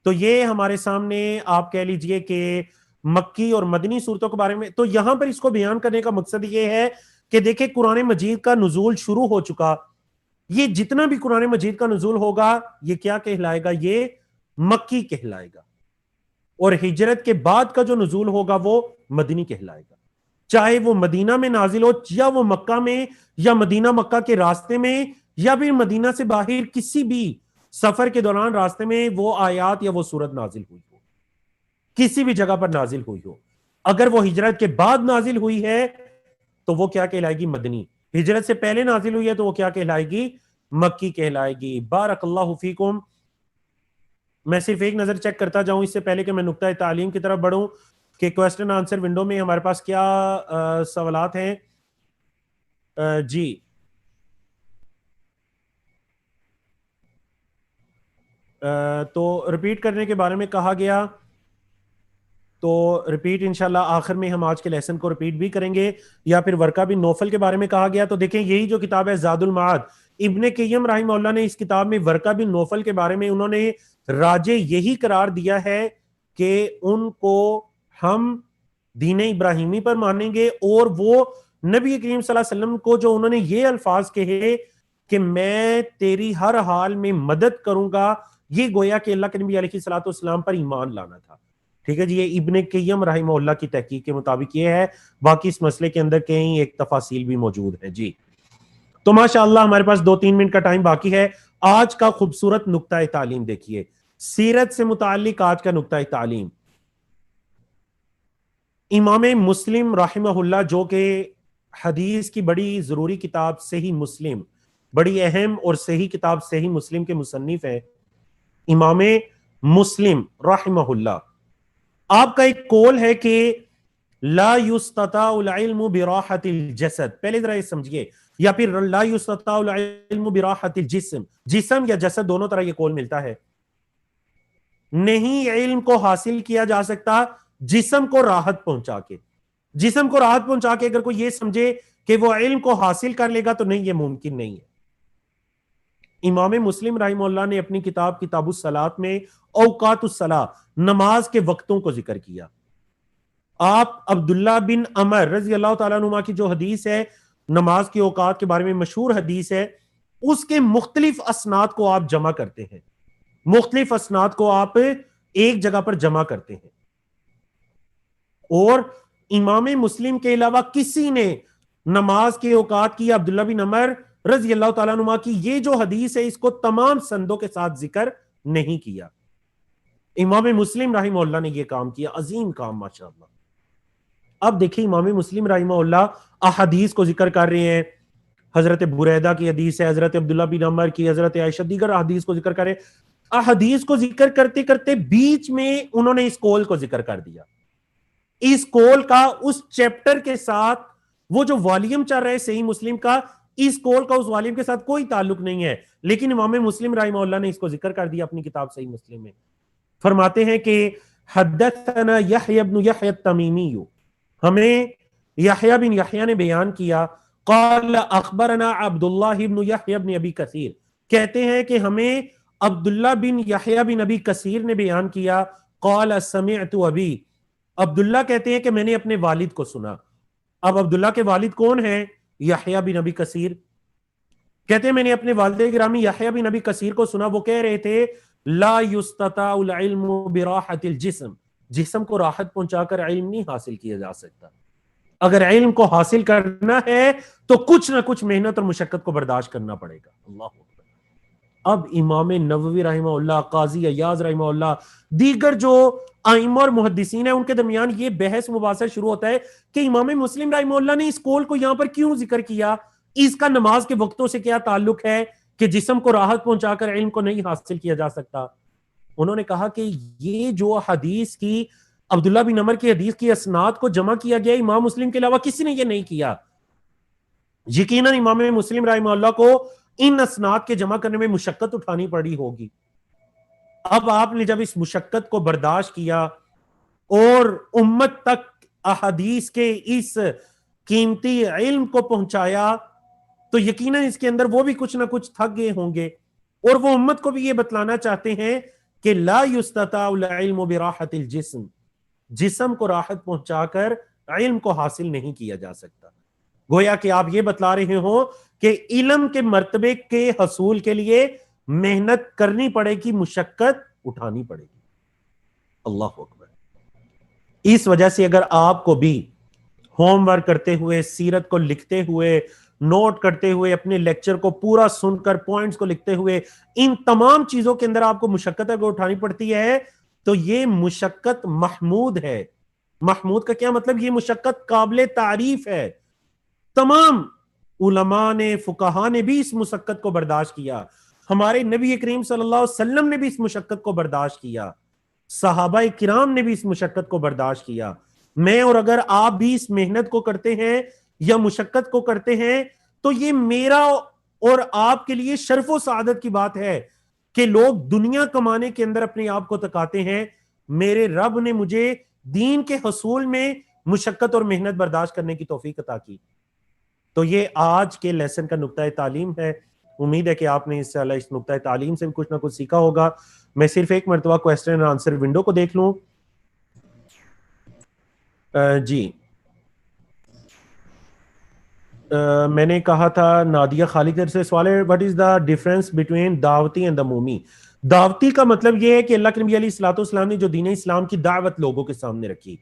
A: تو یہ ہمارے سامنے آپ کہہ لیجئے کہ مکی اور مدنی صورتوں کے بارے میں. تو یہاں پر اس کو بیان کرنے کا مقصد یہ ہے کہ دیکھیں قرآن مجید کا نزول شروع ہو چکا. یہ جتنا بھی قرآن مجید کا نزول ہوگا یہ کیا کہلائے گا؟ یہ مکی کہلائے گا. اور ہجرت کے بعد کا جو نزول ہوگا وہ مدنی کہلائے گا. چاہے وہ مدینہ میں نازل ہو یا وہ مکہ میں یا مدینہ مکہ کے راستے میں یا پھر مدینہ سے باہر کسی بھی سفر کے دوران راستے میں وہ آیات یا وہ سورت نازل ہوئی ہو، کسی بھی جگہ پر نازل ہوئی ہو. اگر وہ ہجرت کے بعد نازل ہوئی ہے تو وہ کیا کہلائے گی؟ مدنی. ہجرت سے پہلے نازل ہوئی ہے تو وہ کیا کہلائے گی؟ مکی کہلائے گی. بارک اللہ فیکم. میں صرف ایک نظر چیک کرتا جاؤں اس سے پہلے کہ میں نقطہ تعلیم کی طرف بڑھوں کہ کوسٹن آنسر ونڈو میں ہمارے پاس کیا سوالات ہیں. جی تو ریپیٹ کرنے کے بارے میں کہا گیا تو ریپیٹ انشاءاللہ آخر میں ہم آج کے لیسن کو ریپیٹ بھی کریں گے. یا پھر ورقہ بن نوفل کے بارے میں کہا گیا تو دیکھیں یہی جو کتاب ہے زاد المعاد، ابن قیم رحمہ اللہ نے اس کتاب میں ورقہ بن نوفل کے بارے میں انہوں نے راجے یہی قرار دیا ہے کہ ان کو ہم دین ابراہیمی پر مانیں گے، اور وہ نبی کریم صلی اللہ علیہ وسلم کو جو انہوں نے یہ الفاظ کہے کہ میں تیری ہر حال میں مدد کروں گا، یہ گویا کہ اللہ کے نبی علیہ الصلوۃ والسلام پر ایمان لانا تھا. ٹھیک ہے جی. یہ ابن قیم رحمہ اللہ کی تحقیق کے مطابق یہ ہے. باقی اس مسئلے کے اندر کہیں ایک تفاصیل بھی موجود ہے. جی تو ماشاءاللہ ہمارے پاس 2-3 منٹ کا ٹائم باقی ہے. آج کا خوبصورت نقطہ تعلیم دیکھیے، سیرت سے متعلق آج کا نقطہ تعلیم. امام مسلم رحمہ اللہ جو کہ حدیث کی بڑی ضروری کتاب صحیح مسلم، بڑی اہم اور صحیح کتاب صحیح مسلم کے مصنف ہیں امام مسلم رحمہ اللہ. آپ کا ایک قول ہے کہ لا یستطاع العلم براحت الجسد. پہلے ذرا یہ سمجھیے. یا پھر لا یستطاع العلم براحت الجسم. جسم یا جسد دونوں طرح یہ قول ملتا ہے. نہیں علم کو حاصل کیا جا سکتا جسم کو راحت پہنچا کے. جسم کو راحت پہنچا کے اگر کوئی یہ سمجھے کہ وہ علم کو حاصل کر لے گا تو نہیں، یہ ممکن نہیں ہے. امام مسلم رحمہ اللہ نے اپنی کتاب کتاب الصلاۃ میں اوقات الصلاۃ، نماز کے وقتوں کو ذکر کیا. آپ عبداللہ بن عمر رضی اللہ تعالیٰ عنہ کی جو حدیث ہے نماز کے اوقات کے بارے میں مشہور حدیث ہے، اس کے مختلف اسناد کو آپ جمع کرتے ہیں، مختلف اسناد کو آپ ایک جگہ پر جمع کرتے ہیں. اور امام مسلم کے علاوہ کسی نے نماز کے اوقات کی عبداللہ بن عمر رضی اللہ تعالیٰ عنہ کی یہ جو حدیث ہے اس کو تمام سندوں کے ساتھ ذکر نہیں کیا. امام مسلم رحمہ اللہ نے یہ کام کیا، عظیم کام ماشاءاللہ. اب دیکھیں امام مسلم رحمہ اللہ احادیث کو ذکر کر رہے ہیں. حضرت بریدہ کی حدیث ہے، حضرت عبداللہ بن عمر کی، حضرت عائشہ، دیگر احادیث کو ذکر کر رہے ہیں. احادیث کو ذکر کرتے کرتے بیچ میں انہوں نے اس قول کو ذکر کر دیا. اس قول کا اس چیپٹر کے ساتھ، وہ جو والیوم چل رہا ہے صحیح مسلم کا، اس قول کا اس والیوم کے ساتھ کوئی تعلق نہیں ہے، لیکن امام مسلم رحمہ اللہ نے اس کو ذکر کر دیا اپنی کتاب صحیح مسلم میں. فرماتے ہیں کہ حدثنا یحیی بن یحیی التمیمی، ہمیں یحییٰ بن یحییٰ نے بیان کیا. قال اخبرنا عبداللہ بن یحییٰ بن ابی کثیر، کہتے ہیں کہ ہمیں عبداللہ بن یحییٰ بن ابی کثیر نے بیان کیا. قال سمعت ابی، عبداللہ کہتے ہیں کہ میں نے اپنے والد کو سنا. اب عبداللہ کے والد کون ہیں؟ یحییٰ بن ابی کثیر. کہتے ہیں میں نے اپنے والد گرامی یحییٰ بن ابی کثیر کو سنا، وہ کہہ رہے تھے لا یستطاع العلم براحت الجسم، جسم کو راحت پہنچا کر علم نہیں حاصل کیا جا سکتا. اگر علم کو حاصل کرنا ہے تو کچھ نہ کچھ محنت اور مشقت کو برداشت کرنا پڑے گا. اللہ اکبر. اب امام نووی رحمہ اللہ، قاضی عیاض رحمہ اللہ، دیگر جو ائمہ اور محدثین ہیں ان کے درمیان یہ بحث مباحثہ شروع ہوتا ہے کہ امام مسلم رحمہ اللہ نے اس قول کو یہاں پر کیوں ذکر کیا، اس کا نماز کے وقتوں سے کیا تعلق ہے کہ جسم کو راحت پہنچا کر علم کو نہیں حاصل کیا جا سکتا. انہوں نے کہا کہ یہ جو حدیث کی عبداللہ بن عمر کی حدیث کی اسناد کو جمع کیا گیا، امام مسلم کے علاوہ کسی نے یہ نہیں کیا. یقیناً امام مسلم رحمہ اللہ کو ان اسناد کے جمع کرنے میں مشقت اٹھانی پڑی ہوگی. اب آپ نے جب اس مشقت کو برداشت کیا اور امت تک احادیث کے اس قیمتی علم کو پہنچایا تو یقیناً اس کے اندر وہ بھی کچھ نہ کچھ تھک گئے ہوں گے، اور وہ امت کو بھی یہ بتلانا چاہتے ہیں کہ لا یستطاع العلم براحت الجسم، جسم کو راحت پہنچا کر علم کو حاصل نہیں کیا جا سکتا. گویا کہ آپ یہ بتلا رہے ہو کہ علم کے مرتبے کے حصول کے لیے محنت کرنی پڑے گی، مشقت اٹھانی پڑے گی. اللہ اکبر. اس وجہ سے اگر آپ کو بھی ہوم ورک کرتے ہوئے، سیرت کو لکھتے ہوئے، نوٹ کرتے ہوئے، اپنے لیکچر کو پورا سن کر پوائنٹس کو لکھتے ہوئے ان تمام چیزوں کے اندر آپ کو مشقت اگر اٹھانی پڑتی ہے تو یہ مشقت محمود ہے. محمود کا کیا مطلب؟ یہ مشقت قابل تعریف ہے. تمام علماء نے، فقہاء نے بھی اس مشقت کو برداشت کیا، ہمارے نبی کریم صلی اللہ علیہ وسلم نے بھی اس مشقت کو برداشت کیا، صحابہ کرام نے بھی اس مشقت کو برداشت کیا. میں اور اگر آپ بھی اس محنت کو کرتے ہیں یا مشقت کو کرتے ہیں تو یہ میرا اور آپ کے لیے شرف و سعادت کی بات ہے کہ لوگ دنیا کمانے کے اندر اپنے آپ کو تکاتے ہیں، میرے رب نے مجھے دین کے حصول میں مشقت اور محنت برداشت کرنے کی توفیق عطا کی. تو یہ آج کے لیسن کا نقطہ تعلیم ہے. امید ہے کہ آپ نے اس نقطہ تعلیم سے کچھ نہ کچھ سیکھا ہوگا. میں صرف ایک مرتبہ کوسچن اور آنسر ونڈو کو دیکھ لوں. جی میں نے کہا تھا نادیہ خالد سے سوال ہے، what is the difference between دعوتی and عمومی؟ دعوتی کا مطلب یہ ہے کہ اللہ کے نبی علیہ الصلوۃ والسلام نے جو دین اسلام کی دعوت لوگوں کے سامنے رکھی.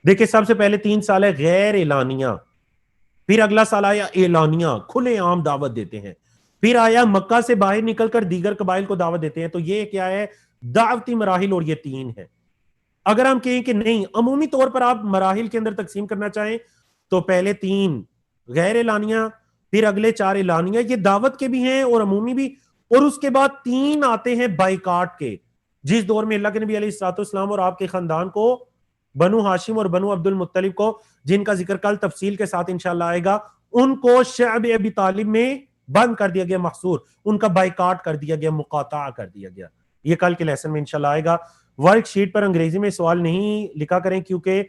A: دیکھیں سب سے پہلے 3 سال ہے غیر اعلانیہ، پھر اگلا سال آیا اعلانیہ، کھلے عام دعوت دیتے ہیں، پھر آیا مکہ سے باہر نکل کر دیگر قبائل کو دعوت دیتے ہیں. تو یہ کیا ہے؟ دعوتی مراحل، اور یہ 3 ہے. اگر ہم کہیں کہ نہیں عمومی طور پر آپ مراحل کے اندر تقسیم کرنا چاہیں تو پہلے 3 غیر اعلانیہ، پھر اگلے 4 اعلانیہ، یہ دعوت کے بھی ہیں اور عمومی بھی، اور اس کے بعد 3 آتے ہیں بائیکاٹ کے، جس دور میں اللہ کے نبی علیہ الصلوۃ والسلام اور آپ کے خاندان کو، بنو ہاشم اور بنو عبد المطلب کو، جن کا ذکر کل تفصیل کے ساتھ انشاءاللہ آئے گا، ان کو شعب ابی طالب میں بند کر دیا گیا، محصور، ان کا بائیکاٹ کر دیا گیا، مقاطعہ کر دیا گیا. یہ کل کے لیسن میں انشاءاللہ آئے گا. ورک شیٹ پر انگریزی میں سوال نہیں لکھا کریں کیونکہ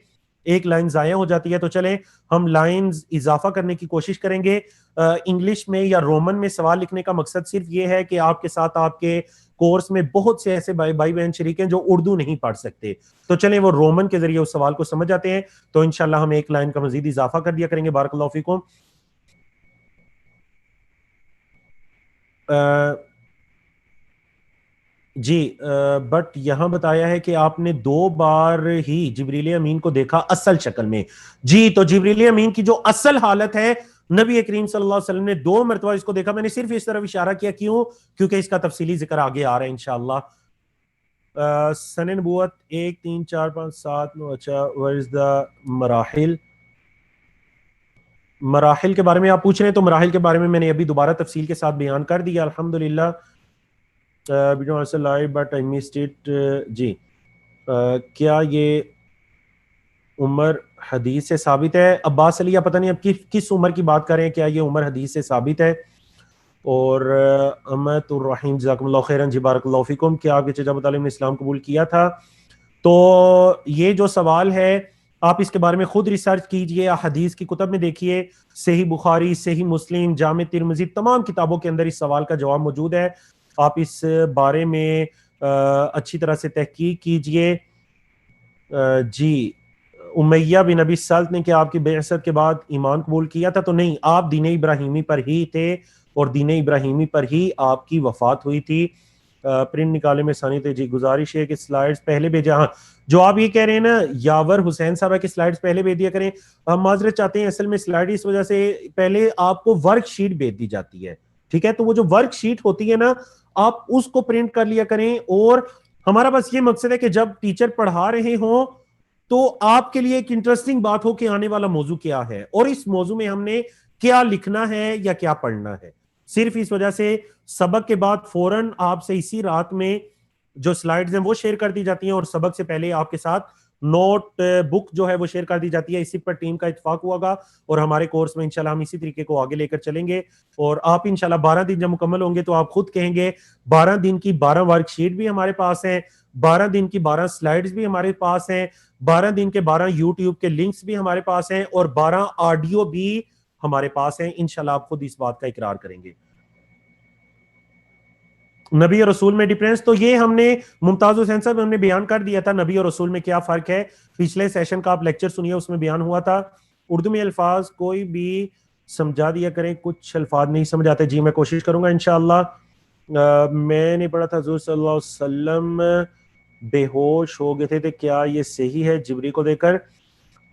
A: ایک لائن ضائع ہو جاتی ہے. تو چلیں ہم لائنز اضافہ کرنے کی کوشش کریں گے. انگلش میں یا رومن میں سوال لکھنے کا مقصد صرف یہ ہے کہ آپ کے ساتھ آپ کے کورس میں بہت سے ایسے بھائی بہن شریک ہیں جو اردو نہیں پڑھ سکتے، تو چلیں وہ رومن کے ذریعے اس سوال کو سمجھ جاتے ہیں. تو انشاءاللہ ہم ایک لائن کا مزید اضافہ کر دیا کریں گے. بارک اللہ فیکم. جی بٹ یہاں بتایا ہے کہ آپ نے 2 بار ہی جبریل امین کو دیکھا اصل شکل میں. جی تو جبریل امین کی جو اصل حالت ہے، نبی کریم صلی اللہ علیہ وسلم نے 2 مرتبہ اس کو دیکھا. میں نے صرف اس طرف اشارہ کیا، کیوں؟ کیونکہ اس کا تفصیلی ذکر آگے آ رہا ہے انشاءاللہ. سن نبوت 1 3 4 5 7 9. اچھا where is the مراحل؟ مراحل کے بارے میں آپ پوچھ رہے ہیں تو مراحل کے بارے میں میں نے ابھی دوبارہ تفصیل کے ساتھ بیان کر دیا الحمدللہ. But I missed it. جی کیا یہ عمر حدیث سے ثابت ہے؟ عباس علی پتہ نہیں اب کس عمر کی بات کر رہے ہیں، کیا یہ عمر حدیث سے ثابت ہے؟ اور امت الرحیم جزاکم اللہ خیرن، جی بارک اللہ فیکم. کیا آپ کے چچا ابو طالب نے اسلام قبول کیا تھا؟ تو یہ جو سوال ہے آپ اس کے بارے میں خود ریسرچ کیجئے، حدیث کی کتب میں دیکھیے، صحیح بخاری، صحیح مسلم، جامع ترمذی، تمام کتابوں کے اندر اس سوال کا جواب موجود ہے. آپ اس بارے میں اچھی طرح سے تحقیق کیجئے. جی امیہ بن ابی سلط نے کیا آپ کی بعثت کے بعد ایمان قبول کیا تھا؟ تو نہیں، آپ دین ابراہیمی پر ہی تھے اور دین ابراہیمی پر ہی آپ کی وفات ہوئی تھی. پرنٹ نکالے میں ثانی تھے. جی گزارش ہے کہ سلائیڈز پہلے بھیجیں. ہاں جو آپ یہ کہہ رہے ہیں نا یاور حسین صاحب ہے کہ سلائیڈز پہلے بھیج دیا کریں، ہم معذرت چاہتے ہیں، اصل میں سلائیڈ اس وجہ سے پہلے آپ کو ورک شیٹ بھیج دی جاتی ہے، ٹھیک ہے؟ تو وہ جو ورک شیٹ ہوتی ہے نا آپ اس کو پرنٹ کر لیا کریں. اور ہمارا بس یہ مقصد ہے کہ جب ٹیچر پڑھا رہے ہوں تو آپ کے لیے ایک انٹرسٹنگ بات ہو کہ آنے والا موضوع کیا ہے اور اس موضوع میں ہم نے کیا لکھنا ہے یا کیا پڑھنا ہے. صرف اس وجہ سے سبق کے بعد فوراً آپ سے اسی رات میں جو سلائیڈز ہیں وہ شیئر کر دی جاتی ہیں اور سبق سے پہلے آپ کے ساتھ نوٹ بک جو ہے وہ شیئر کر دی جاتی ہے. اسی پر ٹیم کا اتفاق ہوا گا اور ہمارے کورس میں انشاءاللہ ہم اسی طریقے کو آگے لے کر چلیں گے. اور آپ انشاءاللہ 12 دن جب مکمل ہوں گے تو آپ خود کہیں گے 12 دن کی 12 ورک شیٹ بھی ہمارے پاس ہیں, 12 دن کی 12 سلائیڈز بھی ہمارے پاس ہیں, 12 دن کے 12 یوٹیوب کے لنکس بھی ہمارے پاس ہیں, اور 12 آڈیو بھی ہمارے پاس ہیں. انشاءاللہ آپ خود اس بات کا اقرار کریں گے. نبی اور رسول میں ڈیفرنس تو یہ ہم نے ممتاز حسین صاحب ہم نے بیان کر دیا تھا, نبی اور رسول میں کیا فرق ہے. پچھلے سیشن کا آپ لیکچر سنیے, اس میں بیان ہوا تھا. اردو میں الفاظ کوئی بھی سمجھا دیا کریں, کچھ الفاظ نہیں سمجھ آتے. جی میں کوشش کروں گا انشاءاللہ. میں نے پڑھا تھا حضور صلی اللہ علیہ وسلم بے ہوش ہو گئے تھے, کیا یہ صحیح ہے جبری کو دیکھ کر؟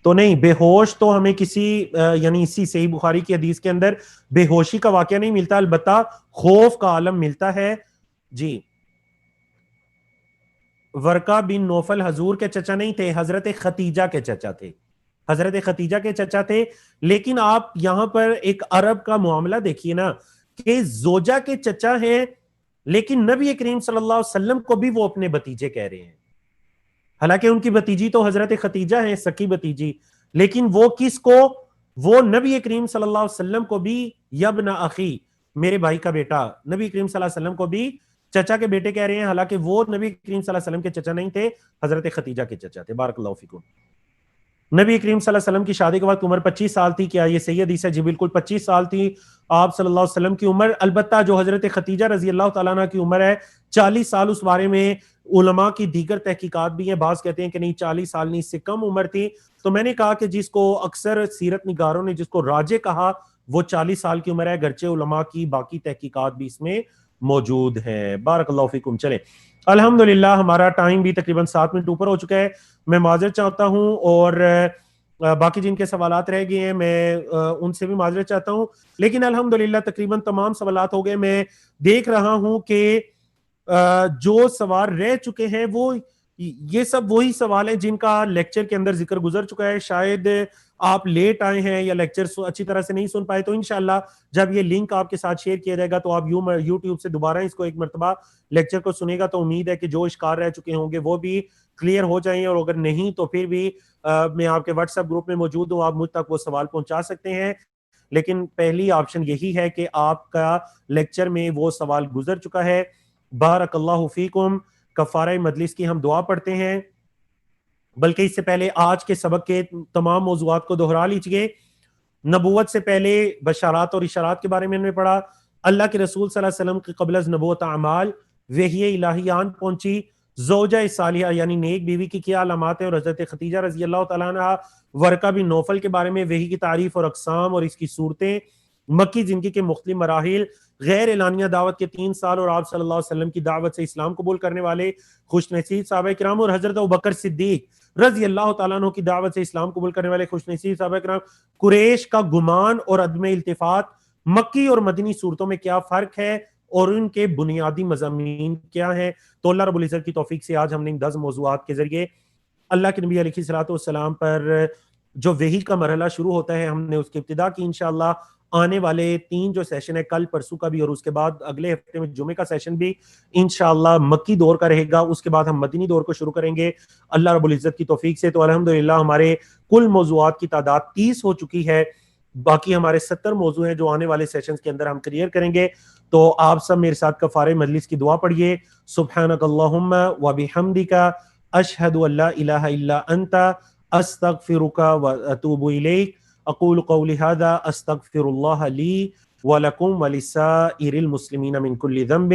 A: تو نہیں, بے ہوش تو ہمیں کسی یعنی اسی صحیح بخاری کی حدیث کے اندر بے ہوشی کا واقعہ نہیں ملتا, البتہ خوف کا عالم ملتا ہے. جی ورقہ بن نوفل حضور کے چچا نہیں تھے, حضرت ختیجہ کے چچا تھے, حضرت ختیجہ کے چچا تھے. لیکن آپ یہاں پر ایک عرب کا معاملہ دیکھیے نا, کہ زوجہ کے چچا ہیں لیکن نبی کریم صلی اللہ علیہ وسلم کو بھی وہ اپنے بھتیجے کہہ رہے ہیں. حالانکہ ان کی بھتیجی تو حضرت ختیجہ ہیں, سکی بھتیجی, لیکن وہ کس کو, وہ نبی کریم صلی اللہ علیہ وسلم کو بھی یبن اخی, میرے بھائی کا بیٹا, نبی کریم صلی اللہ علیہ وسلم کو بھی چچا کے بیٹے کہہ رہے ہیں. حالانکہ وہ نبی کریم صلی اللہ علیہ وسلم کے چچا نہیں تھے, حضرت ختیجہ کے چچا تھے. بارک اللہ فیکم. نبی کریم صلی اللہ علیہ وسلم کی شادی کے وقت عمر 25 سال تھی, کیا یہ صحیح حدیث ہے؟ جی بالکل 25 سال تھی آپ صلی اللہ علیہ وسلم کی عمر. البتہ جو حضرت ختیجہ رضی اللہ تعالیٰ عنہ کی عمر ہے 40 سال, اس بارے میں علماء کی دیگر تحقیقات بھی ہیں. بعض کہتے ہیں کہ نہیں 40 سال نہیں, اس سے کم عمر تھی. تو میں نے کہا کہ جس کو اکثر سیرت نگاروں نے جس کو راجح کہا وہ 40 سال کی عمر ہے, گرچہ علماء کی باقی تحقیقات بھی اس میں موجود ہیں. بارک اللہ فیکم. چلیں الحمدللہ ہمارا ٹائم بھی تقریباً 7 منٹ اوپر ہو چکا ہے. میں معذرت چاہتا ہوں, اور باقی جن کے سوالات رہ گئے ہیں میں ان سے بھی معذرت چاہتا ہوں. لیکن الحمدللہ تقریباً تمام سوالات ہو گئے. میں دیکھ رہا ہوں کہ جو سوال رہ چکے ہیں وہ یہ سب وہی سوال ہیں جن کا لیکچر کے اندر ذکر گزر چکا ہے. شاید آپ لیٹ آئے ہیں یا لیکچر اچھی طرح سے نہیں سن پائے, تو انشاءاللہ جب یہ لنک آپ کے ساتھ شیئر کیا جائے گا تو آپ یوٹیوب سے دوبارہ اس کو ایک مرتبہ لیکچر کو سنے گا, تو امید ہے کہ جو اشکار رہ چکے ہوں گے وہ بھی کلیئر ہو جائیں, اور اگر نہیں تو پھر بھی میں آپ کے واٹس ایپ گروپ میں موجود ہوں, آپ مجھ تک وہ سوال پہنچا سکتے ہیں. لیکن پہلی آپشن یہی ہے کہ آپ کا لیکچر میں وہ سوال گزر چکا ہے. بارک اللہ فیکم. کفارہ مجلس کی ہم دعا پڑھتے ہیں, بلکہ اس سے پہلے آج کے سبق کے تمام موضوعات کو دہرا لیجئے. نبوت سے پہلے بشارات اور اشارات کے بارے میں ہم نے پڑھا. اللہ کے رسول صلی اللہ علیہ وسلم کے قبل از نبوت اعمال, وحی الہی آن پہنچی, زوجہ صالحہ یعنی نیک بیوی کی کیا علامات ہیں, اور حضرت ختیجہ رضی اللہ تعالیٰ عنہ ورقہ بن نوفل کے بارے میں وحی کی تعریف اور اقسام اور اس کی صورتیں, مکی زندگی کے مختلف مراحل, غیر اعلانیہ دعوت کے 3 سال اور آپ صلی اللہ علیہ وسلم کی دعوت سے اسلام قبول کرنے والے خوش نصیب صحابہ کرام, اور حضرت ابوبکر صدیق رضی اللہ تعالیٰ عنہ کی دعوت سے اسلام قبول کرنے والے خوش نصیب صحابہ کرام. قریش کا گمان اور عدم التفات, مکی اور مدنی صورتوں میں کیا فرق ہے اور ان کے بنیادی مضامین کیا ہیں. تو اللہ رب العزت کی توفیق سے آج ہم نے ان 10 موضوعات کے ذریعے اللہ کے نبی علیہ الصلوۃ والسلام پر جو وحی کا مرحلہ شروع ہوتا ہے ہم نے اس کی ابتدا کی. انشاءاللہ آنے والے 3 جو سیشن ہے, کل پرسوں کا بھی اور اس کے بعد اگلے ہفتے میں جمعے کا سیشن بھی انشاءاللہ مکی دور کا رہے گا. اس کے بعد ہم مدنی دور کو شروع کریں گے اللہ رب العزت کی توفیق سے. تو الحمدللہ ہمارے کل موضوعات کی تعداد 30 ہو چکی ہے. باقی ہمارے 70 موضوع ہیں جو آنے والے سیشنز کے اندر ہم کلیئر کریں گے. تو آپ سب میرے ساتھ کفارہ مجلس کی دعا پڑھیے. سبحانک اللہم و بحمدک اشہد ان لا الہ الا انت استغفرک و اتوب الیک. اقول قولی ھذا استغفر اللہ لی ولکم ولسائر المسلمین من کل ذنب.